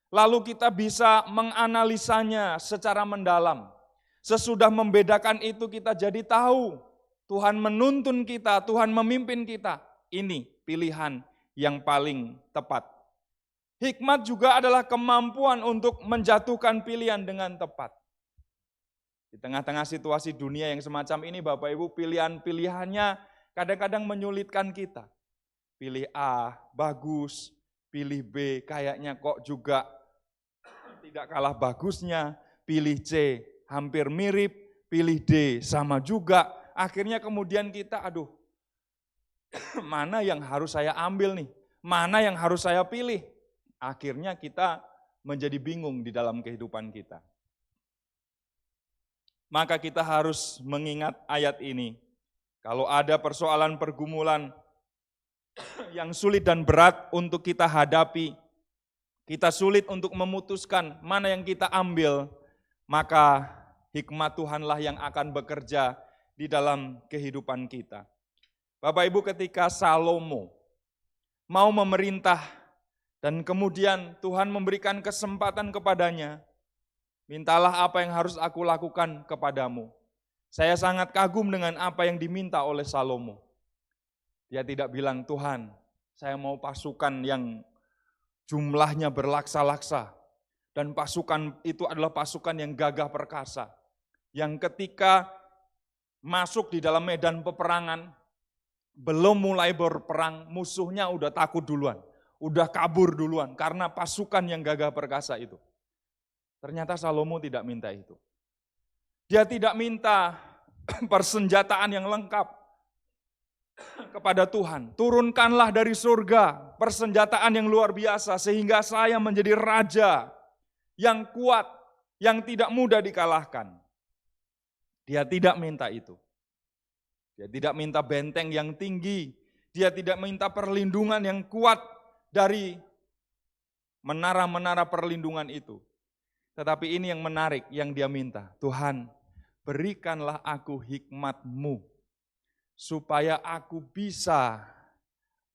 Lalu kita bisa menganalisanya secara mendalam. Sesudah membedakan itu kita jadi tahu Tuhan menuntun kita, Tuhan memimpin kita. Ini pilihan yang paling tepat. Hikmat juga adalah kemampuan untuk menjatuhkan pilihan dengan tepat. Di tengah-tengah situasi dunia yang semacam ini, Bapak Ibu, pilihan-pilihannya kadang-kadang menyulitkan kita. Pilih A, bagus. Pilih B, kayaknya kok juga tidak kalah bagusnya. Pilih C, hampir mirip. Pilih D, sama juga. Akhirnya kemudian kita, aduh, mana yang harus saya ambil nih? Mana yang harus saya pilih? Akhirnya kita menjadi bingung di dalam kehidupan kita. Maka kita harus mengingat ayat ini. Kalau ada persoalan pergumulan yang sulit dan berat untuk kita hadapi, kita sulit untuk memutuskan mana yang kita ambil, maka hikmat Tuhanlah yang akan bekerja di dalam kehidupan kita. Bapak Ibu, ketika Salomo mau memerintah dan kemudian Tuhan memberikan kesempatan kepadanya, mintalah apa yang harus aku lakukan kepadamu. Saya sangat kagum dengan apa yang diminta oleh Salomo. Dia tidak bilang, Tuhan, saya mau pasukan yang jumlahnya berlaksa-laksa. Dan pasukan itu adalah pasukan yang gagah perkasa. Yang ketika masuk di dalam medan peperangan, belum mulai berperang, musuhnya udah takut duluan. Udah kabur duluan karena pasukan yang gagah perkasa itu. Ternyata Salomo tidak minta itu. Dia tidak minta persenjataan yang lengkap kepada Tuhan. Turunkanlah dari surga persenjataan yang luar biasa sehingga saya menjadi raja yang kuat, yang tidak mudah dikalahkan. Dia tidak minta itu. Dia tidak minta benteng yang tinggi. Dia tidak minta perlindungan yang kuat dari menara-menara perlindungan itu. Tetapi ini yang menarik yang dia minta. Tuhan, berikanlah aku hikmat-Mu supaya aku bisa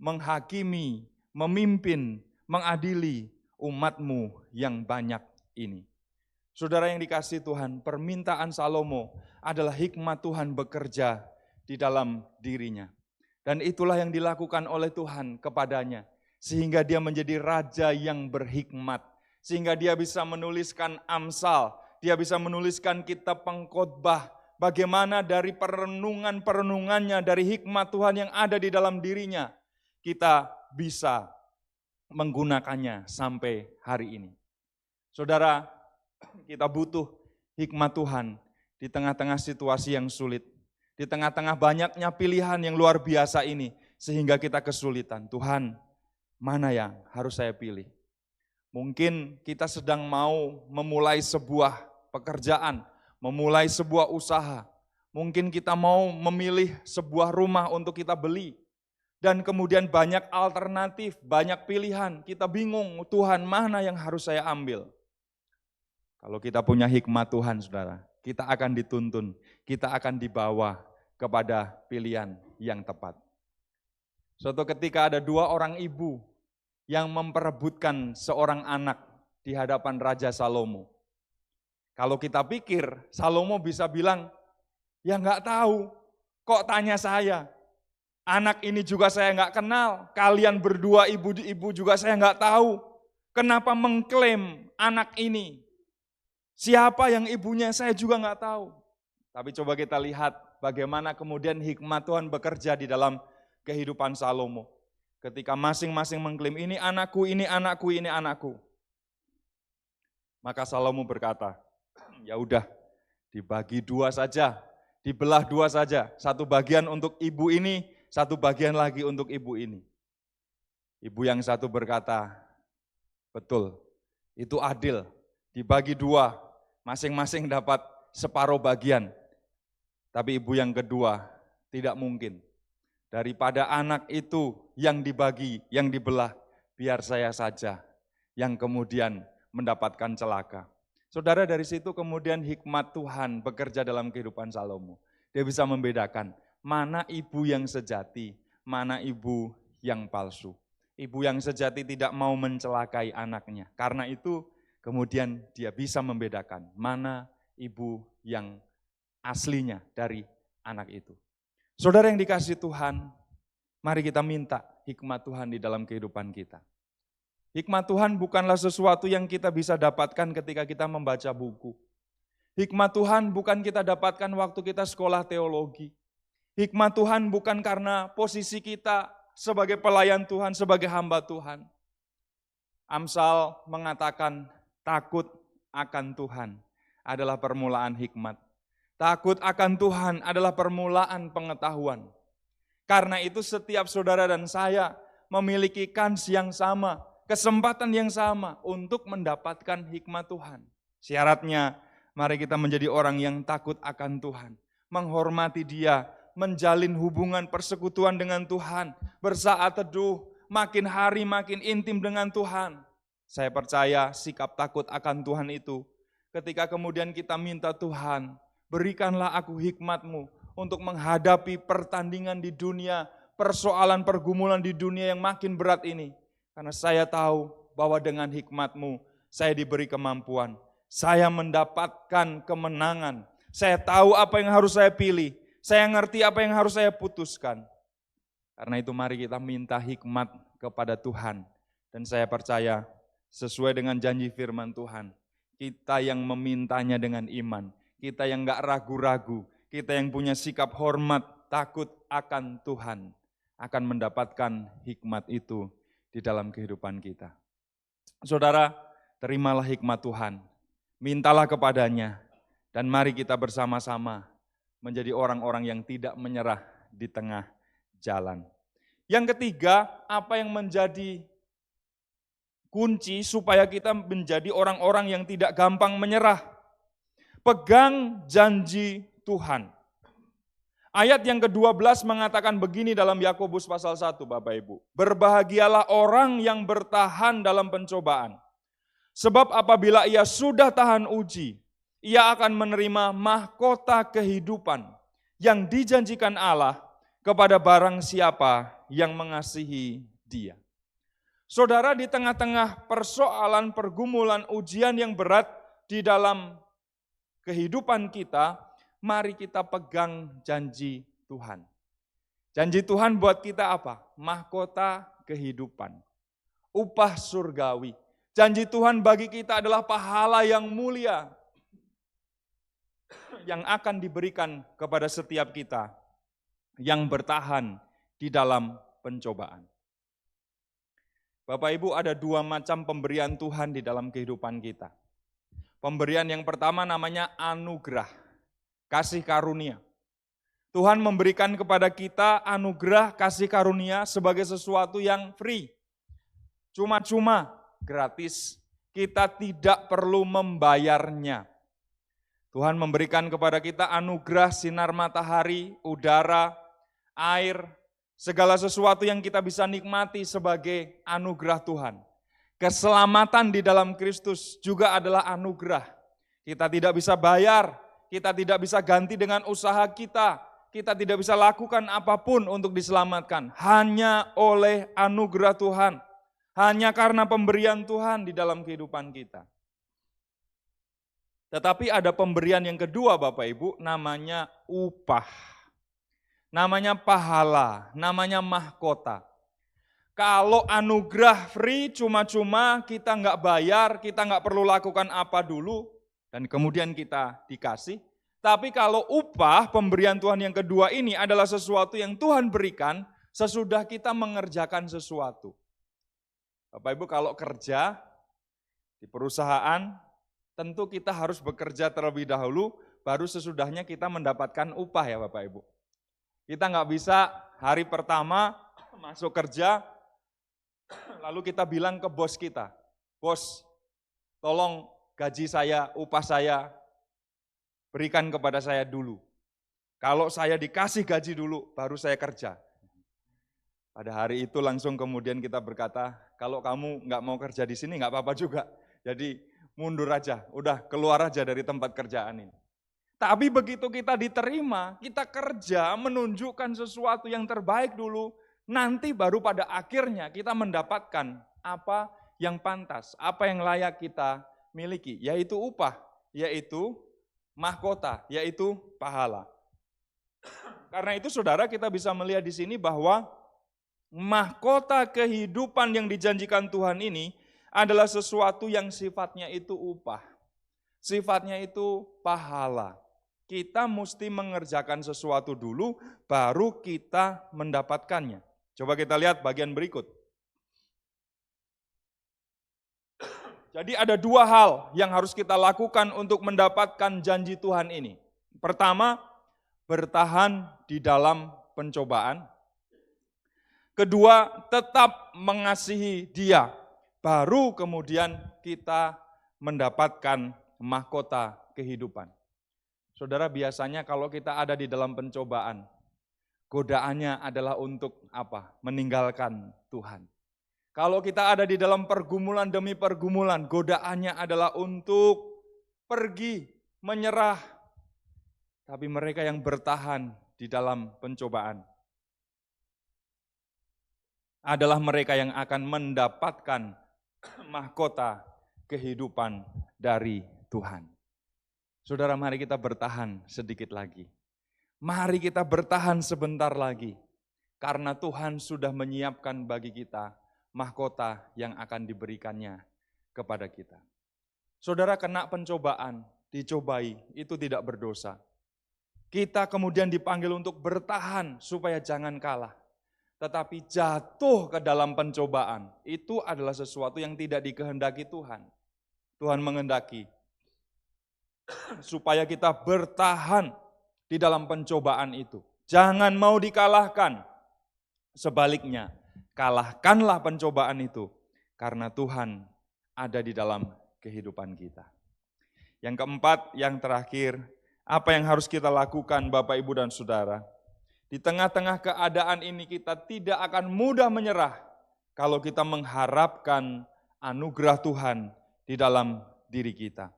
menghakimi, memimpin, mengadili umat-Mu yang banyak ini. Saudara yang dikasihi Tuhan, permintaan Salomo adalah hikmat Tuhan bekerja di dalam dirinya. Dan itulah yang dilakukan oleh Tuhan kepadanya. Sehingga dia menjadi raja yang berhikmat. Sehingga dia bisa menuliskan Amsal, dia bisa menuliskan kitab pengkhotbah. Bagaimana dari perenungan-perenungannya, dari hikmat Tuhan yang ada di dalam dirinya, kita bisa menggunakannya sampai hari ini. Saudara, kita butuh hikmat Tuhan di tengah-tengah situasi yang sulit. Di tengah-tengah banyaknya pilihan yang luar biasa ini, sehingga kita kesulitan. Tuhan, mana yang harus saya pilih? Mungkin kita sedang mau memulai sebuah pekerjaan, memulai sebuah usaha. Mungkin kita mau memilih sebuah rumah untuk kita beli. Dan kemudian banyak alternatif, banyak pilihan. Kita bingung, Tuhan mana yang harus saya ambil? Kalau kita punya hikmat Tuhan, saudara, kita akan dituntun, kita akan dibawa kepada pilihan yang tepat. Suatu ketika ada dua orang ibu yang memperebutkan seorang anak di hadapan Raja Salomo. Kalau kita pikir, Salomo bisa bilang, ya enggak tahu, kok tanya saya. Anak ini juga saya enggak kenal, kalian berdua ibu-ibu juga saya enggak tahu. Kenapa mengklaim anak ini? Siapa yang ibunya saya juga enggak tahu. Tapi coba kita lihat bagaimana kemudian hikmat Tuhan bekerja di dalam kehidupan Salomo. Ketika masing-masing mengklaim ini anakku, ini anakku, ini anakku. Maka Salomo berkata, ya udah dibagi dua saja, dibelah dua saja. Satu bagian untuk ibu ini, satu bagian lagi untuk ibu ini. Ibu yang satu berkata, betul, itu adil, dibagi dua, masing-masing dapat separuh bagian. Tapi ibu yang kedua, tidak mungkin. Daripada anak itu yang dibagi, yang dibelah, biar saya saja yang kemudian mendapatkan celaka. Saudara, dari situ kemudian hikmat Tuhan bekerja dalam kehidupan Salomo. Dia bisa membedakan mana ibu yang sejati, mana ibu yang palsu. Ibu yang sejati tidak mau mencelakai anaknya. Karena itu kemudian dia bisa membedakan mana ibu yang aslinya dari anak itu. Saudara yang dikasihi Tuhan, mari kita minta hikmat Tuhan di dalam kehidupan kita. Hikmat Tuhan bukanlah sesuatu yang kita bisa dapatkan ketika kita membaca buku. Hikmat Tuhan bukan kita dapatkan waktu kita sekolah teologi. Hikmat Tuhan bukan karena posisi kita sebagai pelayan Tuhan, sebagai hamba Tuhan. Amsal mengatakan takut akan Tuhan adalah permulaan hikmat. Takut akan Tuhan adalah permulaan pengetahuan. Karena itu setiap saudara dan saya memiliki kans yang sama, kesempatan yang sama untuk mendapatkan hikmat Tuhan. Syaratnya, mari kita menjadi orang yang takut akan Tuhan, menghormati Dia, menjalin hubungan persekutuan dengan Tuhan, bersaat teduh, makin hari makin intim dengan Tuhan. Saya percaya sikap takut akan Tuhan itu, ketika kemudian kita minta Tuhan, berikanlah aku hikmat-Mu untuk menghadapi pertandingan di dunia, persoalan pergumulan di dunia yang makin berat ini. Karena saya tahu bahwa dengan hikmat-Mu saya diberi kemampuan. Saya mendapatkan kemenangan. Saya tahu apa yang harus saya pilih. Saya ngerti apa yang harus saya putuskan. Karena itu mari kita minta hikmat kepada Tuhan. Dan saya percaya sesuai dengan janji firman Tuhan, kita yang memintanya dengan iman, kita yang gak ragu-ragu, kita yang punya sikap hormat, takut akan Tuhan, akan mendapatkan hikmat itu di dalam kehidupan kita. Saudara, terimalah hikmat Tuhan, mintalah kepadanya, dan mari kita bersama-sama menjadi orang-orang yang tidak menyerah di tengah jalan. Yang ketiga, apa yang menjadi kunci supaya kita menjadi orang-orang yang tidak gampang menyerah? Pegang janji Tuhan. Ayat yang ke-12 mengatakan begini dalam Yakobus pasal 1, Bapak Ibu. Berbahagialah orang yang bertahan dalam pencobaan. Sebab apabila ia sudah tahan uji, ia akan menerima mahkota kehidupan yang dijanjikan Allah kepada barang siapa yang mengasihi Dia. Saudara, di tengah-tengah persoalan, pergumulan, ujian yang berat di dalam kehidupan kita, mari kita pegang janji Tuhan. Janji Tuhan buat kita apa? Mahkota kehidupan, upah surgawi. Janji Tuhan bagi kita adalah pahala yang mulia yang akan diberikan kepada setiap kita yang bertahan di dalam pencobaan. Bapak Ibu, ada dua macam pemberian Tuhan di dalam kehidupan kita. Pemberian yang pertama namanya anugerah, kasih karunia. Tuhan memberikan kepada kita anugerah kasih karunia sebagai sesuatu yang free, cuma-cuma, gratis. Kita tidak perlu membayarnya. Tuhan memberikan kepada kita anugerah sinar matahari, udara, air, segala sesuatu yang kita bisa nikmati sebagai anugerah Tuhan. Keselamatan di dalam Kristus juga adalah anugerah. Kita tidak bisa bayar, kita tidak bisa ganti dengan usaha kita tidak bisa lakukan apapun untuk diselamatkan. Hanya oleh anugerah Tuhan, hanya karena pemberian Tuhan di dalam kehidupan kita. Tetapi ada pemberian yang kedua Bapak Ibu, namanya upah. Namanya pahala, namanya mahkota. Kalau anugerah free cuma-cuma, kita nggak bayar, kita nggak perlu lakukan apa dulu, dan kemudian kita dikasih. Tapi kalau upah, pemberian Tuhan yang kedua ini adalah sesuatu yang Tuhan berikan sesudah kita mengerjakan sesuatu. Bapak Ibu, kalau kerja di perusahaan, tentu kita harus bekerja terlebih dahulu, baru sesudahnya kita mendapatkan upah ya Bapak Ibu. Kita nggak bisa hari pertama masuk kerja, lalu kita bilang ke bos kita, bos tolong gaji saya, upah saya, berikan kepada saya dulu. Kalau saya dikasih gaji dulu, baru saya kerja. Pada hari itu langsung kemudian kita berkata, kalau kamu nggak mau kerja di sini nggak apa-apa juga. Jadi mundur aja, udah keluar aja dari tempat kerjaan ini. Tapi begitu kita diterima, kita kerja menunjukkan sesuatu yang terbaik dulu, nanti baru pada akhirnya kita mendapatkan apa yang pantas, apa yang layak kita miliki, yaitu upah, yaitu mahkota, yaitu pahala. Karena itu saudara, kita bisa melihat di sini bahwa mahkota kehidupan yang dijanjikan Tuhan ini adalah sesuatu yang sifatnya itu upah. Sifatnya itu pahala. Kita mesti mengerjakan sesuatu dulu, baru kita mendapatkannya. Coba kita lihat bagian berikut. Jadi ada dua hal yang harus kita lakukan untuk mendapatkan janji Tuhan ini. Pertama, bertahan di dalam pencobaan. Kedua, tetap mengasihi Dia. Baru kemudian kita mendapatkan mahkota kehidupan. Saudara, biasanya kalau kita ada di dalam pencobaan, godaannya adalah untuk apa? Meninggalkan Tuhan. Kalau kita ada di dalam pergumulan demi pergumulan, godaannya adalah untuk pergi, menyerah. Tapi mereka yang bertahan di dalam pencobaan adalah mereka yang akan mendapatkan mahkota kehidupan dari Tuhan. Saudara, mari kita bertahan sedikit lagi. Mari kita bertahan sebentar lagi. Karena Tuhan sudah menyiapkan bagi kita mahkota yang akan diberikannya kepada kita. Saudara, kena pencobaan, dicobai, itu tidak berdosa. Kita kemudian dipanggil untuk bertahan supaya jangan kalah. Tetapi jatuh ke dalam pencobaan, itu adalah sesuatu yang tidak dikehendaki Tuhan. Tuhan menghendaki supaya kita bertahan di dalam pencobaan itu. Jangan mau dikalahkan. Sebaliknya, kalahkanlah pencobaan itu, karena Tuhan ada di dalam kehidupan kita. Yang keempat, yang terakhir, apa yang harus kita lakukan Bapak, Ibu, dan Saudara? Di tengah-tengah keadaan ini kita tidak akan mudah menyerah kalau kita mengharapkan anugerah Tuhan di dalam diri kita.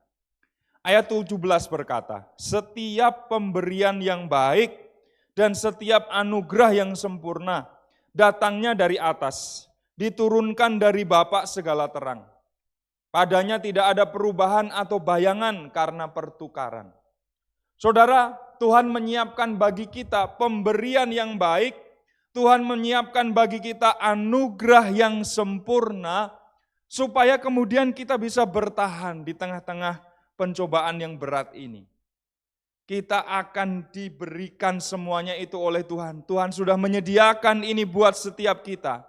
Ayat 17 berkata, setiap pemberian yang baik dan setiap anugerah yang sempurna datangnya dari atas, diturunkan dari Bapa segala terang. Padanya tidak ada perubahan atau bayangan karena pertukaran. Saudara, Tuhan menyiapkan bagi kita pemberian yang baik, Tuhan menyiapkan bagi kita anugerah yang sempurna, supaya kemudian kita bisa bertahan di tengah-tengah pencobaan yang berat ini. Kita akan diberikan semuanya itu oleh Tuhan. Tuhan sudah menyediakan ini buat setiap kita.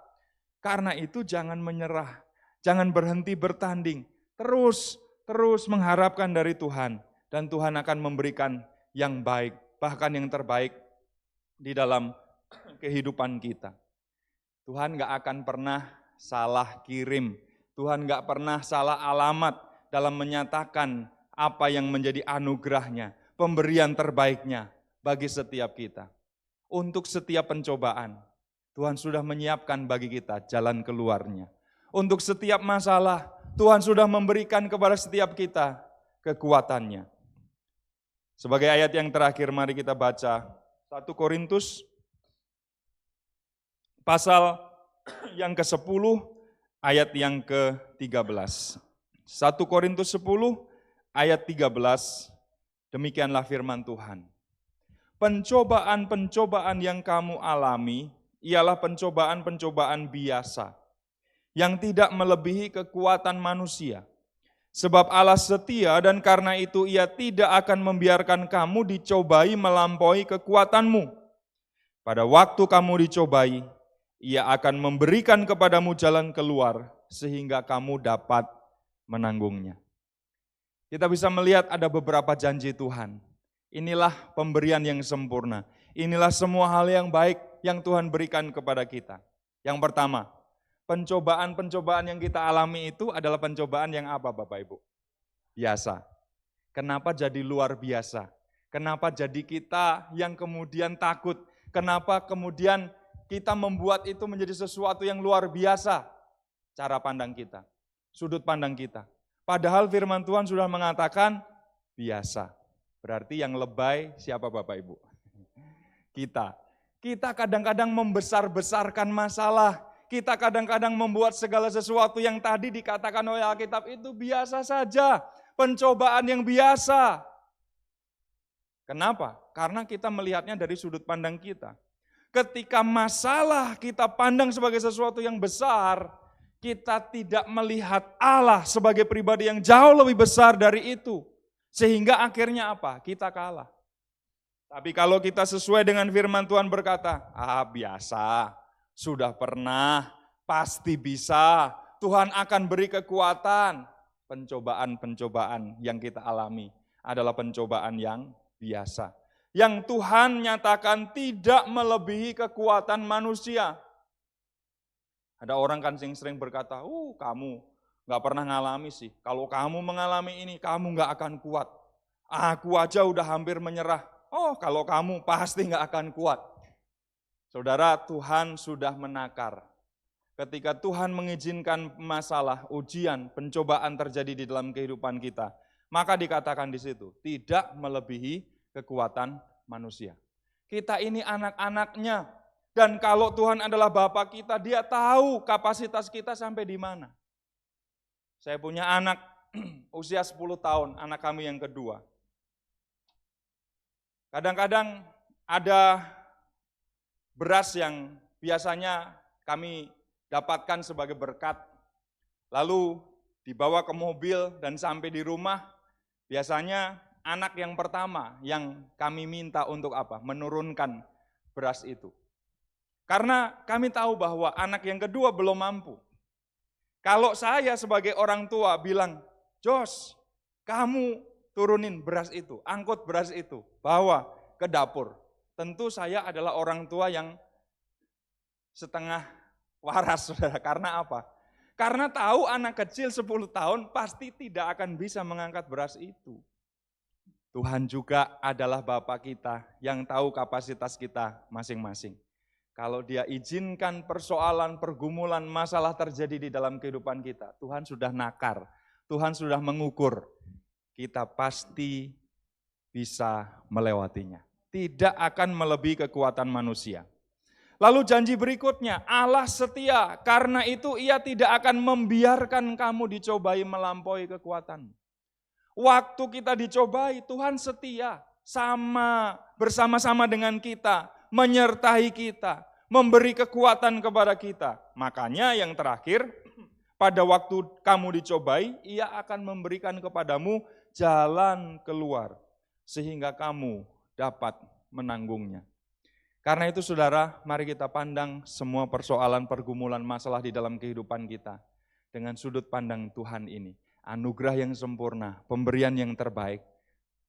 Karena itu jangan menyerah, jangan berhenti bertanding, terus mengharapkan dari Tuhan. Dan Tuhan akan memberikan yang baik, bahkan yang terbaik di dalam kehidupan kita. Tuhan gak akan pernah salah kirim, Tuhan gak pernah salah alamat dalam menyatakan apa yang menjadi anugerahnya, pemberian terbaiknya bagi setiap kita. Untuk setiap pencobaan, Tuhan sudah menyiapkan bagi kita jalan keluarnya. Untuk setiap masalah, Tuhan sudah memberikan kepada setiap kita kekuatannya. Sebagai ayat yang terakhir, mari kita baca 1 Korintus pasal yang ke-10 ayat yang ke-13. 1 Korintus 10 ayat 13, demikianlah firman Tuhan. Pencobaan-pencobaan yang kamu alami ialah pencobaan-pencobaan biasa, yang tidak melebihi kekuatan manusia. Sebab Allah setia dan karena itu Ia tidak akan membiarkan kamu dicobai melampaui kekuatanmu. Pada waktu kamu dicobai, Ia akan memberikan kepadamu jalan keluar sehingga kamu dapat menanggungnya. Kita bisa melihat ada beberapa janji Tuhan. Inilah pemberian yang sempurna. Inilah semua hal yang baik yang Tuhan berikan kepada kita. Yang pertama, pencobaan-pencobaan yang kita alami itu adalah pencobaan yang apa Bapak Ibu? Biasa. Kenapa jadi luar biasa? Kenapa jadi kita yang kemudian takut? Kenapa kemudian kita membuat itu menjadi sesuatu yang luar biasa? Cara pandang kita, sudut pandang kita. Padahal firman Tuhan sudah mengatakan biasa. Berarti yang lebay siapa Bapak Ibu? Kita. Kita kadang-kadang membesar-besarkan masalah. Kita kadang-kadang membuat segala sesuatu yang tadi dikatakan oleh Alkitab itu biasa saja, pencobaan yang biasa. Kenapa? Karena kita melihatnya dari sudut pandang kita. Ketika masalah kita pandang sebagai sesuatu yang besar, kita tidak melihat Allah sebagai pribadi yang jauh lebih besar dari itu. Sehingga akhirnya apa? Kita kalah. Tapi kalau kita sesuai dengan firman Tuhan berkata, biasa. Sudah pernah, pasti bisa, Tuhan akan beri kekuatan. Pencobaan-pencobaan yang kita alami adalah pencobaan yang biasa. Yang Tuhan nyatakan tidak melebihi kekuatan manusia. Ada orang kan sering berkata, kamu gak pernah ngalami sih. Kalau kamu mengalami ini, kamu gak akan kuat. Aku aja udah hampir menyerah. Kalau kamu pasti gak akan kuat. Saudara, Tuhan sudah menakar. Ketika Tuhan mengizinkan masalah, ujian, pencobaan terjadi di dalam kehidupan kita, maka dikatakan di situ, tidak melebihi kekuatan manusia. Kita ini anak-anaknya. Dan kalau Tuhan adalah Bapa kita, Dia tahu kapasitas kita sampai di mana. Saya punya anak usia 10 tahun, anak kami yang kedua. Kadang-kadang ada beras yang biasanya kami dapatkan sebagai berkat, lalu dibawa ke mobil dan sampai di rumah, biasanya anak yang pertama yang kami minta untuk apa? Menurunkan beras itu. Karena kami tahu bahwa anak yang kedua belum mampu. Kalau saya sebagai orang tua bilang, Jos, kamu turunin beras itu, angkut beras itu, bawa ke dapur. Tentu saya adalah orang tua yang setengah waras, saudara. Karena apa? Karena tahu anak kecil 10 tahun pasti tidak akan bisa mengangkat beras itu. Tuhan juga adalah Bapa kita yang tahu kapasitas kita masing-masing. Kalau Dia izinkan persoalan, pergumulan, masalah terjadi di dalam kehidupan kita, Tuhan sudah nakar, Tuhan sudah mengukur, kita pasti bisa melewatinya. Tidak akan melebihi kekuatan manusia. Lalu janji berikutnya, Allah setia, karena itu Ia tidak akan membiarkan kamu dicobai melampaui kekuatan. Waktu kita dicobai, Tuhan setia, bersama-sama dengan kita, menyertai kita, memberi kekuatan kepada kita. Makanya yang terakhir, pada waktu kamu dicobai, Ia akan memberikan kepadamu jalan keluar, sehingga kamu dapat menanggungnya. Karena itu saudara, mari kita pandang semua persoalan, pergumulan, masalah di dalam kehidupan kita dengan sudut pandang Tuhan ini. Anugerah yang sempurna, pemberian yang terbaik,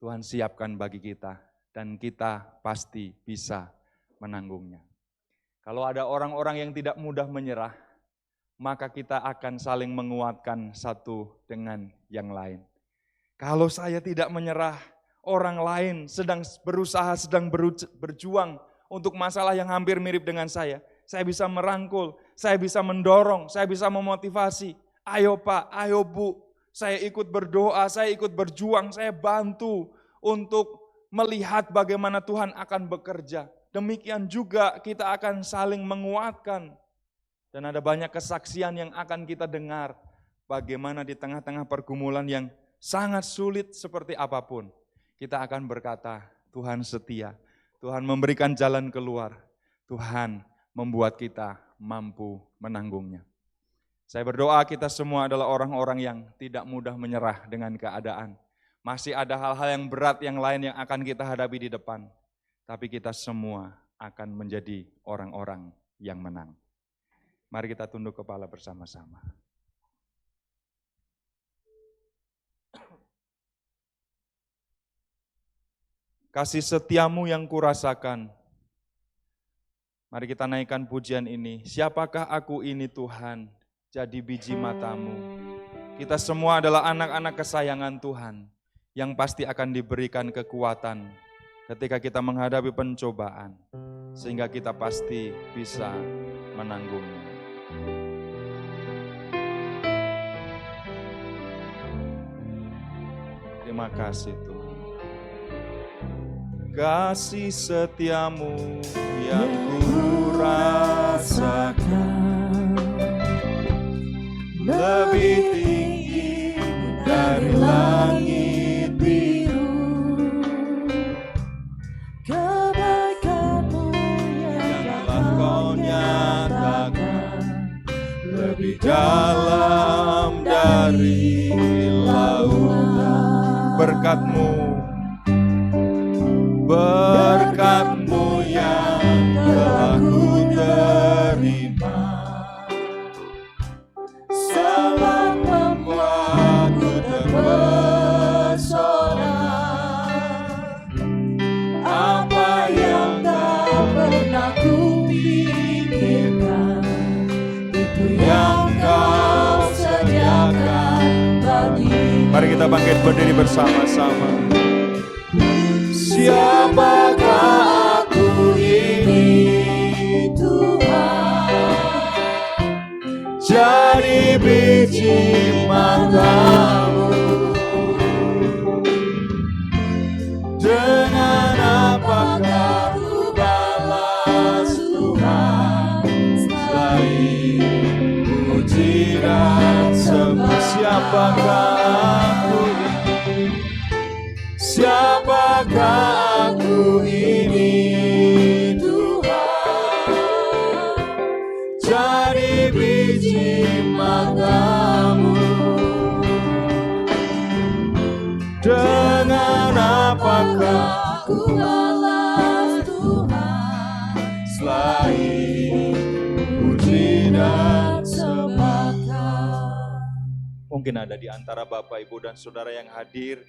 Tuhan siapkan bagi kita dan kita pasti bisa menanggungnya. Kalau ada orang-orang yang tidak mudah menyerah, maka kita akan saling menguatkan satu dengan yang lain. Kalau saya tidak menyerah, orang lain sedang berusaha, sedang berjuang untuk masalah yang hampir mirip dengan saya bisa merangkul, saya bisa mendorong, saya bisa memotivasi. Ayo Pak, ayo Bu, saya ikut berdoa, saya ikut berjuang, saya bantu untuk melihat bagaimana Tuhan akan bekerja. Demikian juga kita akan saling menguatkan. Dan ada banyak kesaksian yang akan kita dengar. Bagaimana di tengah-tengah pergumulan yang sangat sulit seperti apapun. Kita akan berkata, Tuhan setia. Tuhan memberikan jalan keluar. Tuhan membuat kita mampu menanggungnya. Saya berdoa kita semua adalah orang-orang yang tidak mudah menyerah dengan keadaan. Masih ada hal-hal yang berat yang lain yang akan kita hadapi di depan. Tapi kita semua akan menjadi orang-orang yang menang. Mari kita tunduk kepala bersama-sama. Kasih setiamu yang kurasakan. Mari kita naikkan pujian ini. Siapakah aku ini Tuhan, jadi biji matamu. Kita semua adalah anak-anak kesayangan Tuhan, yang pasti akan diberikan kekuatan ketika kita menghadapi pencobaan, sehingga kita pasti bisa menanggungnya. Terima kasih Tuhan. Kasih setiamu yang ku rasakan lebih tinggi dari langit biru. Kebaikanmu yang Telah kau nyatakan lebih dalam dari lautan. Berkat-Mu yang telah ku terima, selalu membuatku terpesona. Apa yang tak pernah ku pikirkan, itu yang Kau sediakan bagi. Mari kita bangkit berdiri bersama-sama. Siapakah aku ini Tuhan, jadi biji matamu. Dengan apakah ku dan sembah. Siapakah aku ini? Siapakah aku ini, Tuhan? Jadi biji manggamu. Dengan apakah Aku balas Tuhan selain puji dan sembah? Mungkin ada di antara Bapak, Ibu, dan Saudara yang hadir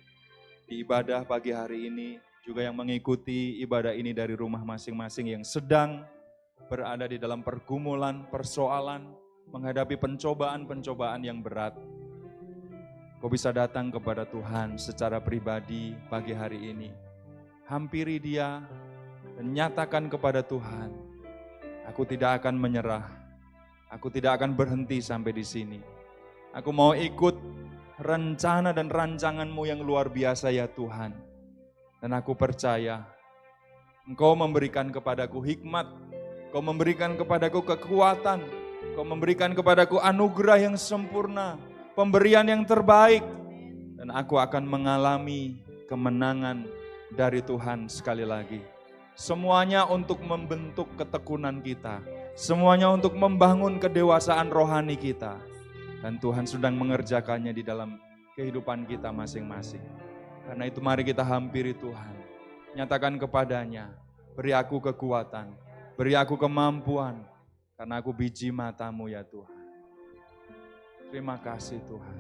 di ibadah pagi hari ini, juga yang mengikuti ibadah ini dari rumah masing-masing, yang sedang berada di dalam pergumulan, persoalan, menghadapi pencobaan-pencobaan yang berat. Kau bisa datang kepada Tuhan secara pribadi pagi hari ini. Hampiri Dia dan nyatakan kepada Tuhan, aku tidak akan menyerah, aku tidak akan berhenti sampai di sini. Aku mau ikut rencana dan rancangan-Mu yang luar biasa ya Tuhan. Dan aku percaya Engkau memberikan kepadaku hikmat, Engkau memberikan kepadaku kekuatan, Engkau memberikan kepadaku anugerah yang sempurna, pemberian yang terbaik, dan aku akan mengalami kemenangan dari Tuhan sekali lagi. Semuanya untuk membentuk ketekunan kita, semuanya untuk membangun kedewasaan rohani kita, dan Tuhan sedang mengerjakannya di dalam kehidupan kita masing-masing. Karena itu mari kita hampiri Tuhan, nyatakan kepadanya, beri aku kekuatan, beri aku kemampuan, karena aku biji mata-Mu ya Tuhan. Terima kasih Tuhan.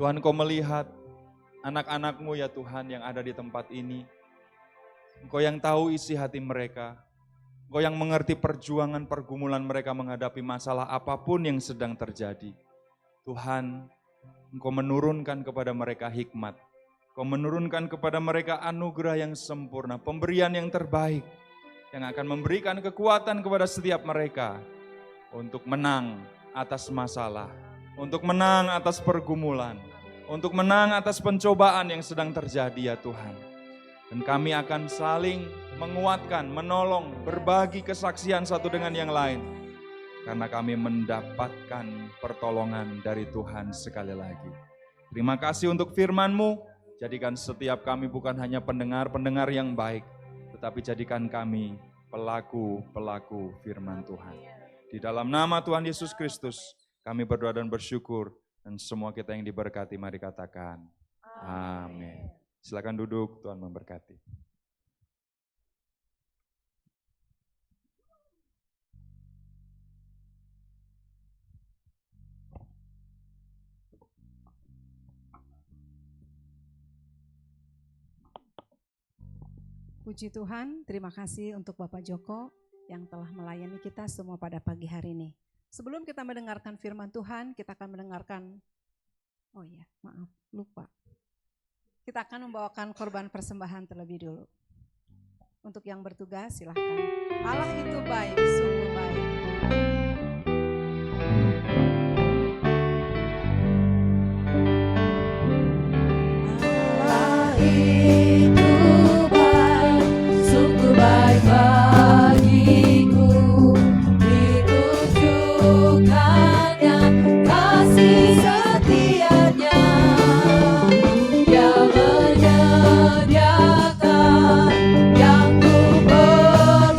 Tuhan, Kau melihat anak-anak-Mu ya Tuhan yang ada di tempat ini. Engkau yang tahu isi hati mereka. Engkau yang mengerti perjuangan pergumulan mereka menghadapi masalah apapun yang sedang terjadi. Tuhan, Engkau menurunkan kepada mereka hikmat. Engkau menurunkan kepada mereka anugerah yang sempurna, pemberian yang terbaik, yang akan memberikan kekuatan kepada setiap mereka untuk menang atas masalah, untuk menang atas pergumulan, untuk menang atas pencobaan yang sedang terjadi ya Tuhan. Dan kami akan saling menguatkan, menolong, berbagi kesaksian satu dengan yang lain. Karena kami mendapatkan pertolongan dari Tuhan sekali lagi. Terima kasih untuk firman-Mu, jadikan setiap kami bukan hanya pendengar-pendengar yang baik, tetapi jadikan kami pelaku-pelaku firman Tuhan. Di dalam nama Tuhan Yesus Kristus, kami berdoa dan bersyukur, dan semua kita yang diberkati, mari katakan, amin. Silakan duduk, Tuhan memberkati. Puji Tuhan, terima kasih untuk Bapak Joko yang telah melayani kita semua pada pagi hari ini. Sebelum kita mendengarkan firman Tuhan, kita akan mendengarkan, kita akan membawakan korban persembahan terlebih dulu. Untuk yang bertugas silahkan. Allah itu baik, sungguh baik. Allah itu baik, sungguh baik bagiku. Ditunjukkannya kasih setianya. Dia menyediakan yang ku perlukan.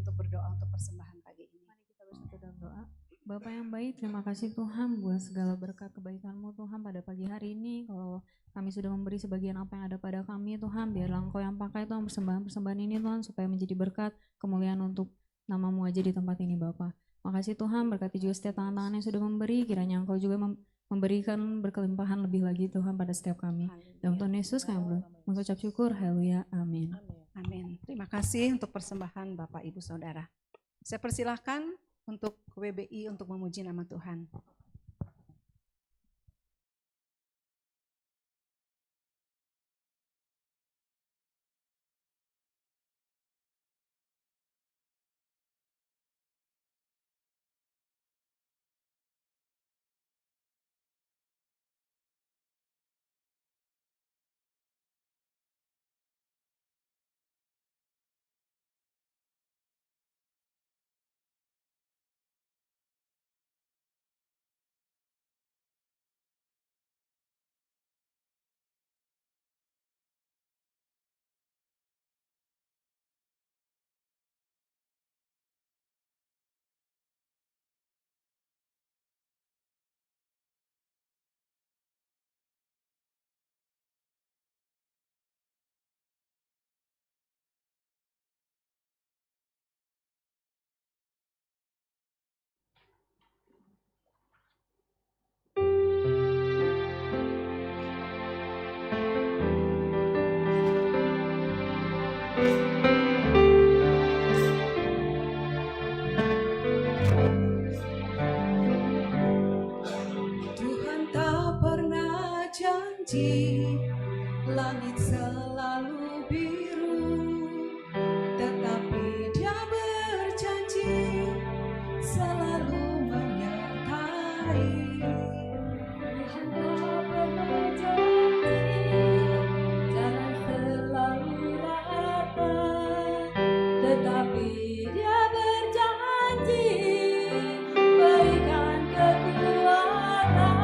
untuk berdoa untuk persembahan pagi ini. Mari kita bersatu dalam doa. Bapa yang baik, terima kasih Tuhan buat segala berkat kebaikan-Mu Tuhan pada pagi hari ini. Kalau kami sudah memberi sebagian apa yang ada pada kami Tuhan, biarlah Engkau yang pakai Tuhan persembahan-persembahan ini Tuhan, supaya menjadi berkat kemuliaan untuk nama-Mu aja di tempat ini Bapa. Makasih Tuhan, berkati juga setiap tangan-tangan yang sudah memberi, kiranya Engkau juga memberikan berkelimpahan lebih lagi Tuhan pada setiap kami. Dalam Tuhan Yesus kami mengucap syukur, haleluya, amin. Amin. Terima kasih untuk persembahan Bapak Ibu Saudara. Saya persilahkan untuk WBI untuk memuji nama Tuhan. Tuhan tak pernah janji langit selalu biru, tetapi Dia berjanji selalu menyertai. Tuhan tak pernah janji jalan selalu rata, tetapi Dia berjanji berikan kekuatan.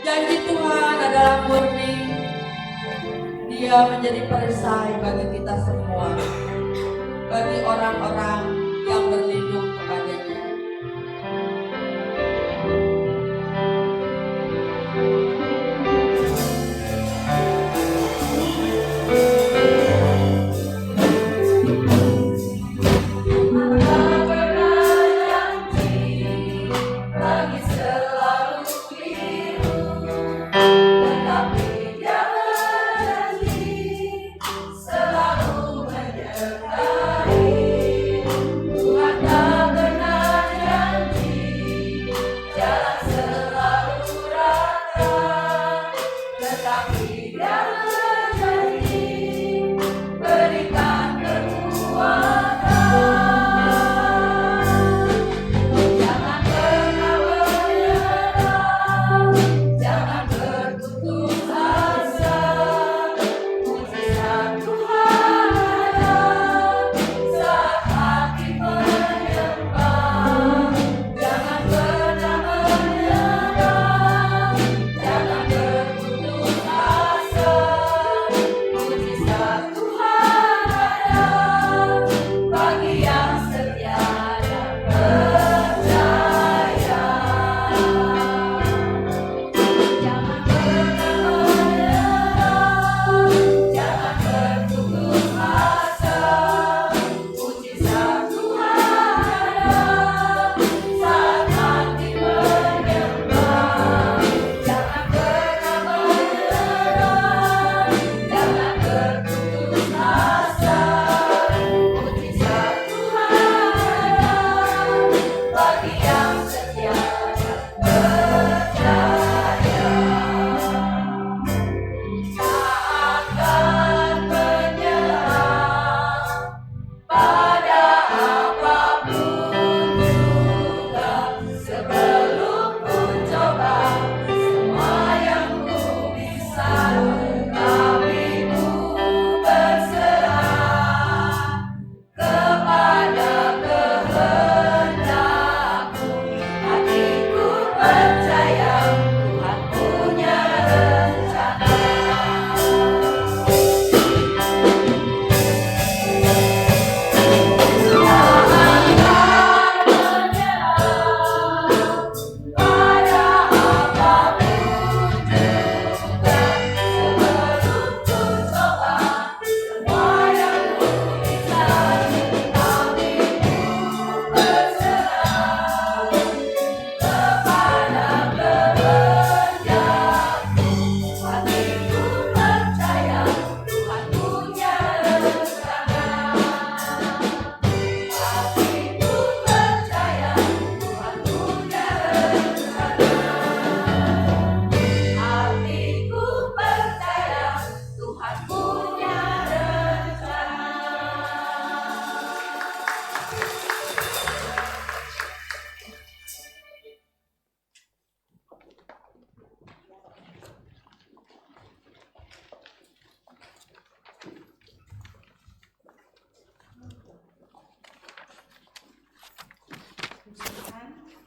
Janji Tuhan adalah murni. Dia menjadi perisai bagi kita semua, bagi orang-orang yang berlindung kepadanya. Tuhan tak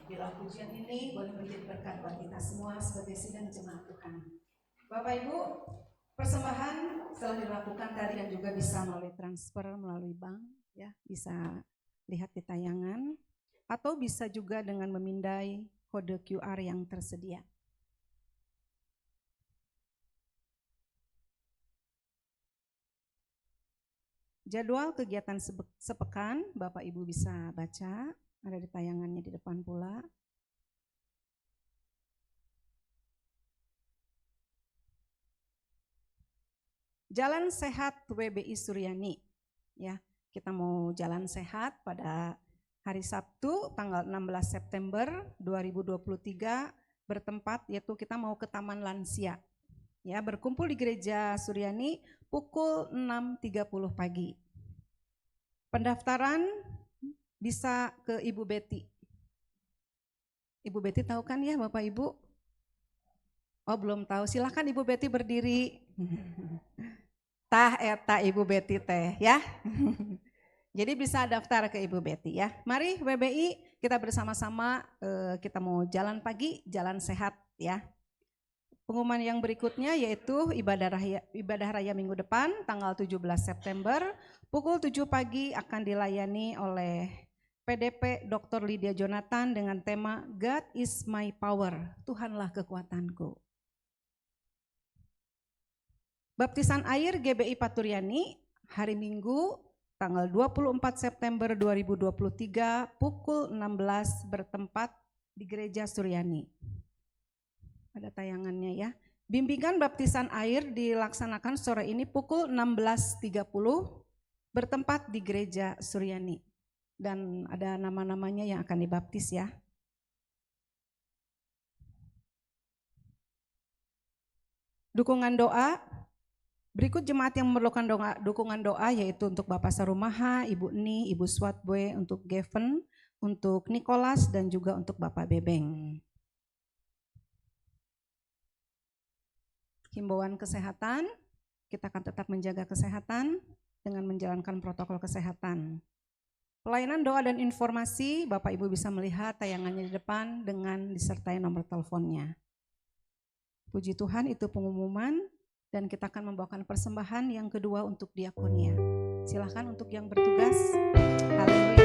Bila pujian ini boleh menjadi berkat buat kita semua sebagai sidang jemaat Tuhan. Bapak Ibu, persembahan setelah dilakukan tadi dan juga bisa melalui transfer melalui bank, ya bisa lihat di tayangan, atau bisa juga dengan memindai kode QR yang tersedia. Jadwal kegiatan sepekan Bapak Ibu bisa baca, ada di tayangannya di depan pula. Jalan Sehat WBI Suryani, ya kita mau jalan sehat pada hari Sabtu tanggal 16 September 2023 bertempat yaitu kita mau ke Taman Lansia, ya berkumpul di Gereja Suryani pukul 6.30 pagi. Pendaftaran bisa ke Ibu Betty. Ibu Betty tahu kan ya Bapak Ibu? Oh belum tahu, silakan Ibu Betty berdiri. Tah eta Ibu Betty teh ya. Jadi bisa daftar ke Ibu Betty ya. Mari WBI kita bersama-sama kita mau jalan pagi, jalan sehat ya. Pengumuman yang berikutnya yaitu ibadah raya minggu depan tanggal 17 September pukul 7 pagi akan dilayani oleh PDP Dr. Lydia Jonathan dengan tema God is my power, Tuhanlah kekuatanku. Baptisan air GBI Paturyani hari Minggu tanggal 24 September 2023 pukul 16 bertempat di Gereja Suryani. Ada tayangannya ya. Bimbingan baptisan air dilaksanakan sore ini pukul 16.30 bertempat di Gereja Suryani. Dan ada nama-namanya yang akan dibaptis ya. Dukungan doa. Berikut jemaat yang memerlukan dukungan doa yaitu untuk Bapak Sarumaha, Ibu Ni, Ibu Swatboy, untuk Geven, untuk Nicholas dan juga untuk Bapak Bebeng. Himbauan kesehatan, kita akan tetap menjaga kesehatan dengan menjalankan protokol kesehatan. Pelayanan doa dan informasi, Bapak Ibu bisa melihat tayangannya di depan dengan disertai nomor teleponnya. Puji Tuhan, itu pengumuman dan kita akan membawakan persembahan yang kedua untuk diakonia. Silakan untuk yang bertugas. Haleluya.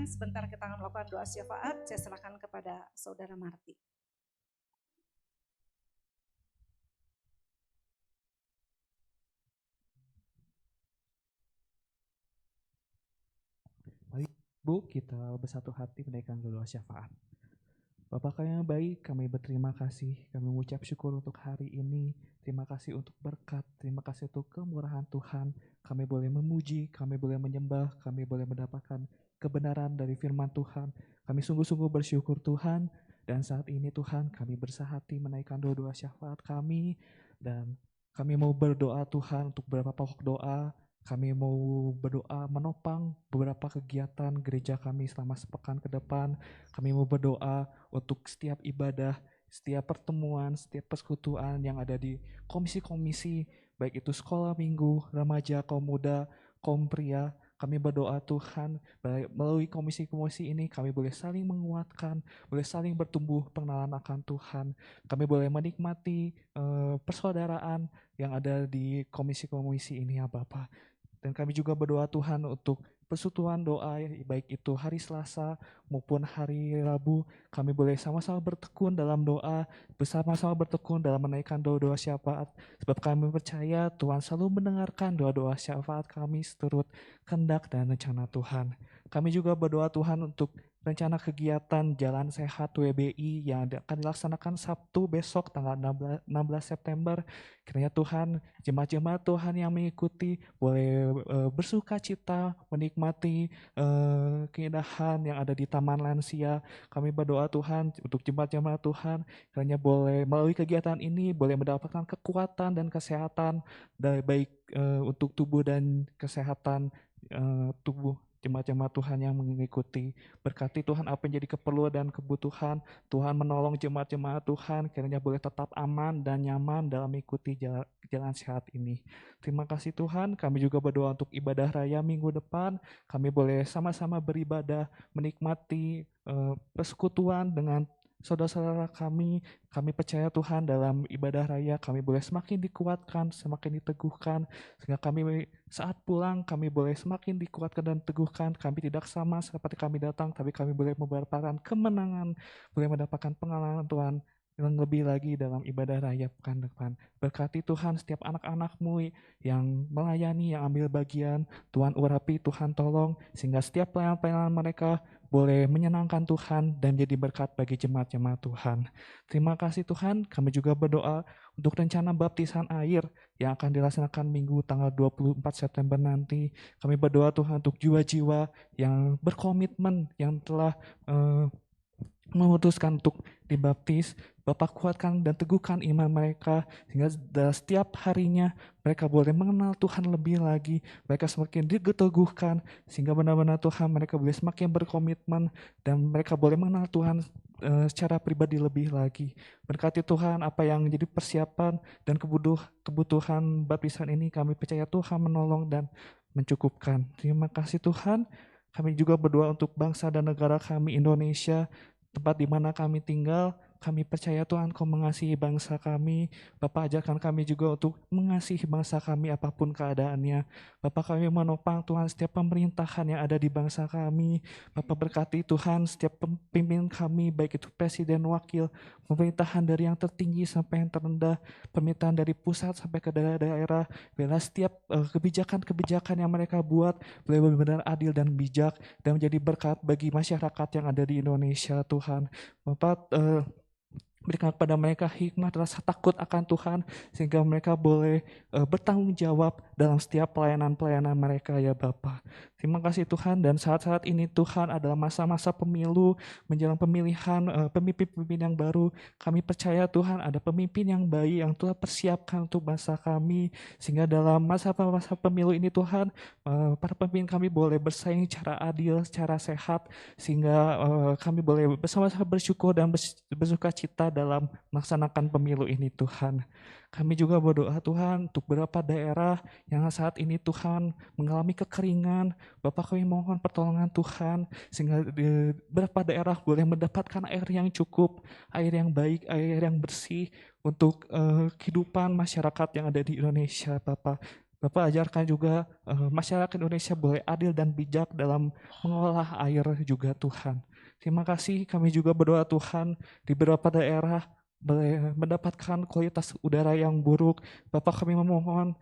Sebentar kita akan melakukan doa syafaat, saya serahkan kepada Saudara Marti. Mari Bu, kita bersatu hati menaikkan doa syafaat. Bapak kami yang baik, kami berterima kasih, kami mengucap syukur untuk hari ini, terima kasih untuk berkat, terima kasih untuk kemurahan Tuhan, kami boleh memuji, kami boleh menyembah, kami boleh mendapatkan kebenaran dari firman Tuhan, kami sungguh-sungguh bersyukur Tuhan, dan saat ini Tuhan kami bersahati menaikkan doa-doa syafaat kami, Dan kami mau berdoa Tuhan untuk beberapa pokok doa. Kami mau berdoa menopang beberapa kegiatan gereja kami selama sepekan ke depan. Kami mau berdoa untuk setiap ibadah, setiap pertemuan, setiap persekutuan yang ada di komisi-komisi, baik itu sekolah minggu, remaja, kaum muda, kaum pria. Kami berdoa Tuhan, melalui komisi-komisi ini kami boleh saling menguatkan, boleh saling bertumbuh pengenalan akan Tuhan. Kami boleh menikmati persaudaraan yang ada di komisi-komisi ini ya Bapak. Dan kami juga berdoa Tuhan untuk persekutuan doa, baik itu hari Selasa maupun hari Rabu, kami boleh sama-sama bertekun dalam doa, bersama-sama bertekun dalam menaikkan doa-doa syafaat, sebab kami percaya Tuhan selalu mendengarkan doa-doa syafaat kami seturut kehendak dan rencana Tuhan. Kami juga berdoa Tuhan untuk rencana kegiatan Jalan Sehat WBI yang akan dilaksanakan Sabtu besok tanggal 16 September. Kiranya Tuhan, jemaat-jemaat Tuhan yang mengikuti boleh bersuka cita, menikmati keindahan yang ada di Taman Lansia. Kami berdoa Tuhan untuk jemaat-jemaat Tuhan, kiranya boleh melalui kegiatan ini boleh mendapatkan kekuatan dan kesehatan, baik untuk tubuh dan kesehatan tubuh jemaat-jemaat Tuhan yang mengikuti. Berkati Tuhan apa yang jadi keperluan dan kebutuhan. Tuhan menolong jemaat-jemaat Tuhan kiranya boleh tetap aman dan nyaman dalam mengikuti jalan sehat ini. Terima kasih Tuhan, kami juga berdoa untuk ibadah raya minggu depan. Kami boleh sama-sama beribadah, menikmati persekutuan dengan saudara-saudara kami. Kami percaya Tuhan dalam ibadah raya kami boleh semakin dikuatkan, semakin diteguhkan, sehingga kami saat pulang kami boleh semakin dikuatkan dan teguhkan. Kami tidak sama seperti kami datang, tapi kami boleh mendapatkan kemenangan, boleh mendapatkan pengalaman Tuhan yang lebih lagi dalam ibadah raya pekan depan. Berkati Tuhan setiap anak-anak-Mu yang melayani, yang ambil bagian. Tuhan urapi, Tuhan tolong, sehingga setiap pelayanan mereka boleh menyenangkan Tuhan dan menjadi berkat bagi jemaat-jemaat Tuhan. Terima kasih Tuhan, kami juga berdoa untuk rencana baptisan air yang akan dilaksanakan Minggu tanggal 24 September nanti. Kami berdoa Tuhan untuk jiwa-jiwa yang berkomitmen, yang telah memutuskan untuk dibaptis. Bapak kuatkan dan teguhkan iman mereka, sehingga setiap harinya mereka boleh mengenal Tuhan lebih lagi, mereka semakin diteguhkan, sehingga benar-benar Tuhan mereka boleh semakin berkomitmen, dan mereka boleh mengenal Tuhan secara pribadi lebih lagi. Berkati Tuhan apa yang menjadi persiapan dan kebutuhan baptisan ini, kami percaya Tuhan menolong dan mencukupkan. Terima kasih Tuhan. Kami juga berdoa untuk bangsa dan negara kami Indonesia, tempat di mana kami tinggal. Kami percaya Tuhan Kau mengasihi bangsa kami. Bapak ajarkan kami juga untuk mengasihi bangsa kami apapun keadaannya. Bapak kami menopang Tuhan setiap pemerintahan yang ada di bangsa kami. Bapak berkati Tuhan setiap pemimpin kami, baik itu presiden, wakil, pemerintahan dari yang tertinggi sampai yang terendah, pemerintahan dari pusat sampai ke daerah-daerah. Biarlah setiap kebijakan-kebijakan yang mereka buat boleh benar-benar adil dan bijak dan menjadi berkat bagi masyarakat yang ada di Indonesia Tuhan. Bapak berikan kepada mereka hikmat, rasa takut akan Tuhan, sehingga mereka boleh bertanggung jawab dalam setiap pelayanan-pelayanan mereka ya Bapa. Terima kasih Tuhan, dan saat-saat ini Tuhan adalah masa-masa pemilu, menjelang pemilihan pemimpin-pemimpin yang baru. Kami percaya Tuhan ada pemimpin yang baik yang telah persiapkan untuk bangsa kami, sehingga dalam masa-masa pemilu ini Tuhan, para pemimpin kami boleh bersaing secara adil, secara sehat, sehingga kami boleh bersama-sama bersyukur dan bersuka cita dalam melaksanakan pemilu ini Tuhan. Kami juga berdoa Tuhan untuk beberapa daerah yang saat ini Tuhan mengalami kekeringan. Bapak kami mohon pertolongan Tuhan sehingga di beberapa daerah boleh mendapatkan air yang cukup, air yang baik, air yang bersih untuk kehidupan masyarakat yang ada di Indonesia Bapak. Bapak ajarkan juga masyarakat Indonesia boleh adil dan bijak dalam mengolah air juga Tuhan. Terima kasih, kami juga berdoa Tuhan di beberapa daerah boleh mendapatkan kualitas udara yang buruk. Bapak kami memohon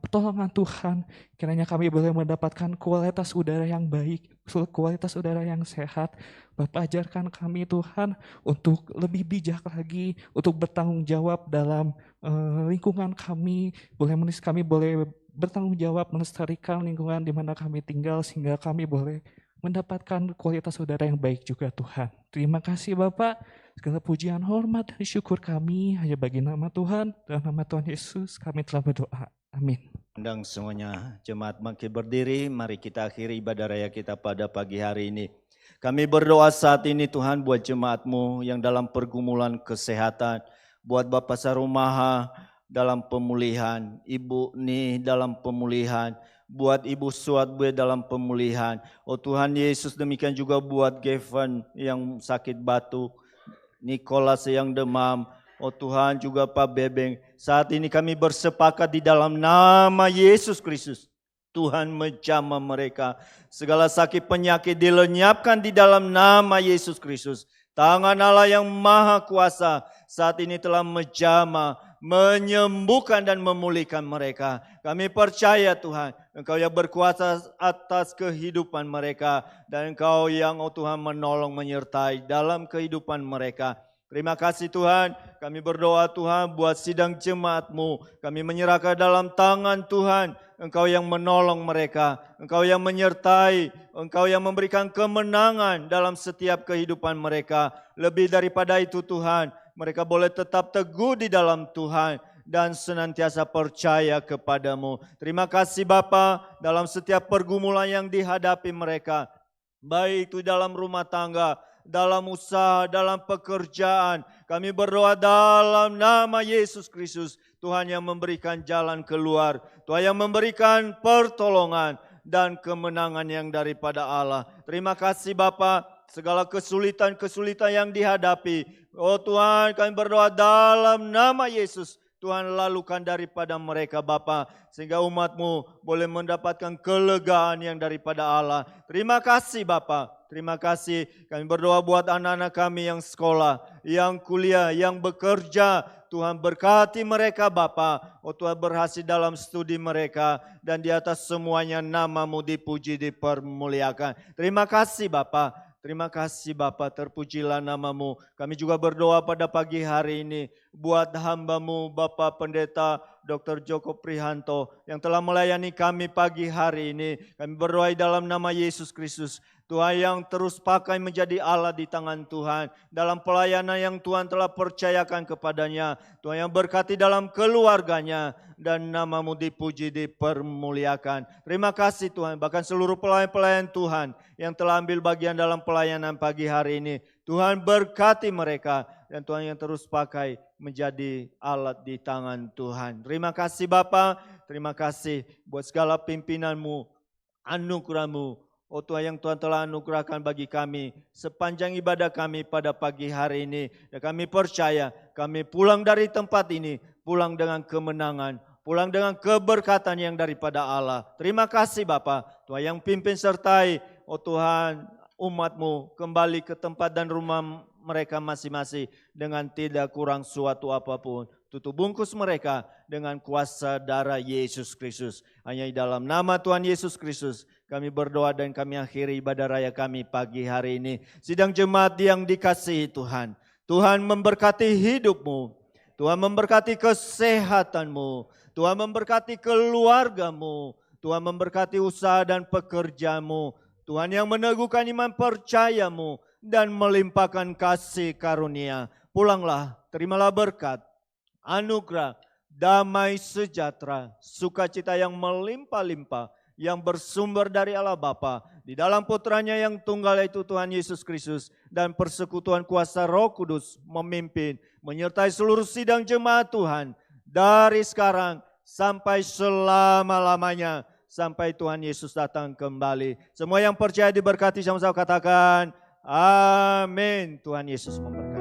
pertolongan Tuhan, kiranya kami boleh mendapatkan kualitas udara yang baik, kualitas udara yang sehat. Bapak ajarkan kami Tuhan untuk lebih bijak lagi, untuk bertanggung jawab dalam lingkungan kami. Kami boleh bertanggung jawab melestarikan lingkungan di mana kami tinggal, sehingga kami boleh mendapatkan kualitas saudara yang baik juga Tuhan. Terima kasih Bapak, segala pujian, hormat, dan syukur kami hanya bagi nama Tuhan. Dalam nama Tuhan Yesus kami telah berdoa. Amin. Undang semuanya jemaat bangkit berdiri, mari kita akhiri ibadah raya kita pada pagi hari ini. Kami berdoa saat ini Tuhan buat jemaat-Mu yang dalam pergumulan kesehatan, buat Bapak Sarumaha dalam pemulihan, Ibu Nih dalam pemulihan, buat Ibu Suatbe dalam pemulihan. Oh Tuhan Yesus, demikian juga buat Gavin yang sakit batuk, Nicholas yang demam. Oh Tuhan juga Pak Bebeng, saat ini kami bersepakat di dalam nama Yesus Kristus. Tuhan menjamah mereka. Segala sakit penyakit dilenyapkan di dalam nama Yesus Kristus. Tangan Allah yang maha kuasa saat ini telah menjamah, menyembuhkan dan memulihkan mereka. Kami percaya Tuhan, Engkau yang berkuasa atas kehidupan mereka. Dan Engkau yang oh Tuhan menolong menyertai dalam kehidupan mereka. Terima kasih Tuhan, kami berdoa Tuhan buat sidang jemaat-Mu. Kami menyerahkan dalam tangan Tuhan, Engkau yang menolong mereka, Engkau yang menyertai, Engkau yang memberikan kemenangan dalam setiap kehidupan mereka. Lebih daripada itu Tuhan, mereka boleh tetap teguh di dalam Tuhan dan senantiasa percaya kepadamu. Terima kasih Bapa dalam setiap pergumulan yang dihadapi mereka, baik itu dalam rumah tangga, dalam usaha, dalam pekerjaan. Kami berdoa dalam nama Yesus Kristus. Tuhan yang memberikan jalan keluar. Tuhan yang memberikan pertolongan dan kemenangan yang daripada Allah. Terima kasih Bapa, segala kesulitan-kesulitan yang dihadapi. Oh Tuhan, kami berdoa dalam nama Yesus. Tuhan lalukan daripada mereka Bapa, sehingga umat-Mu boleh mendapatkan kelegaan yang daripada Allah. Terima kasih Bapa. Terima kasih, kami berdoa buat anak-anak kami yang sekolah, yang kuliah, yang bekerja. Tuhan berkati mereka Bapa. Oh Tuhan berhasil dalam studi mereka. Dan di atas semuanya nama-Mu dipuji, dipermuliakan. Terima kasih Bapa. Terima kasih Bapa, terpujilah nama-Mu. Kami juga berdoa pada pagi hari ini buat hamba-Mu Bapak Pendeta Dr. Joko Prihanto yang telah melayani kami pagi hari ini. Kami berdoa dalam nama Yesus Kristus. Tuhan yang terus pakai menjadi Allah di tangan Tuhan. Dalam pelayanan yang Tuhan telah percayakan kepadanya. Tuhan yang berkati dalam keluarganya. Dan nama-Mu dipuji, dipermuliakan. Terima kasih Tuhan. Bahkan seluruh pelayan-pelayan Tuhan yang telah ambil bagian dalam pelayanan pagi hari ini. Tuhan berkati mereka. Dan Tuhan yang terus pakai menjadi alat di tangan Tuhan. Terima kasih Bapa. Terima kasih buat segala pimpinan-Mu, anugerah-Mu. Oh Tuhan yang Tuhan telah anugerahkan bagi kami sepanjang ibadah kami pada pagi hari ini. Dan kami percaya kami pulang dari tempat ini, pulang dengan kemenangan, pulang dengan keberkatan yang daripada Allah. Terima kasih Bapa, Tuhan yang pimpin sertai, oh Tuhan umat-Mu kembali ke tempat dan rumah mereka masing-masing dengan tidak kurang suatu apapun. Tutup bungkus mereka dengan kuasa darah Yesus Kristus. Hanya di dalam nama Tuhan Yesus Kristus kami berdoa dan kami akhiri ibadah raya kami pagi hari ini. Sidang jemaat yang dikasihi Tuhan. Tuhan memberkati hidupmu. Tuhan memberkati kesehatanmu. Tuhan memberkati keluargamu. Tuhan memberkati usaha dan pekerjaanmu. Tuhan yang meneguhkan iman percayamu dan melimpahkan kasih karunia. Pulanglah, terimalah berkat, anugerah, damai sejahtera, sukacita yang melimpah-limpah, yang bersumber dari Allah Bapa, di dalam putranya yang tunggal yaitu Tuhan Yesus Kristus, dan persekutuan kuasa Roh Kudus memimpin, menyertai seluruh sidang jemaat Tuhan, dari sekarang sampai selama-lamanya, sampai Tuhan Yesus datang kembali. Semua yang percaya diberkati sama-sama katakan, amin. Tuhan Yesus memberkati.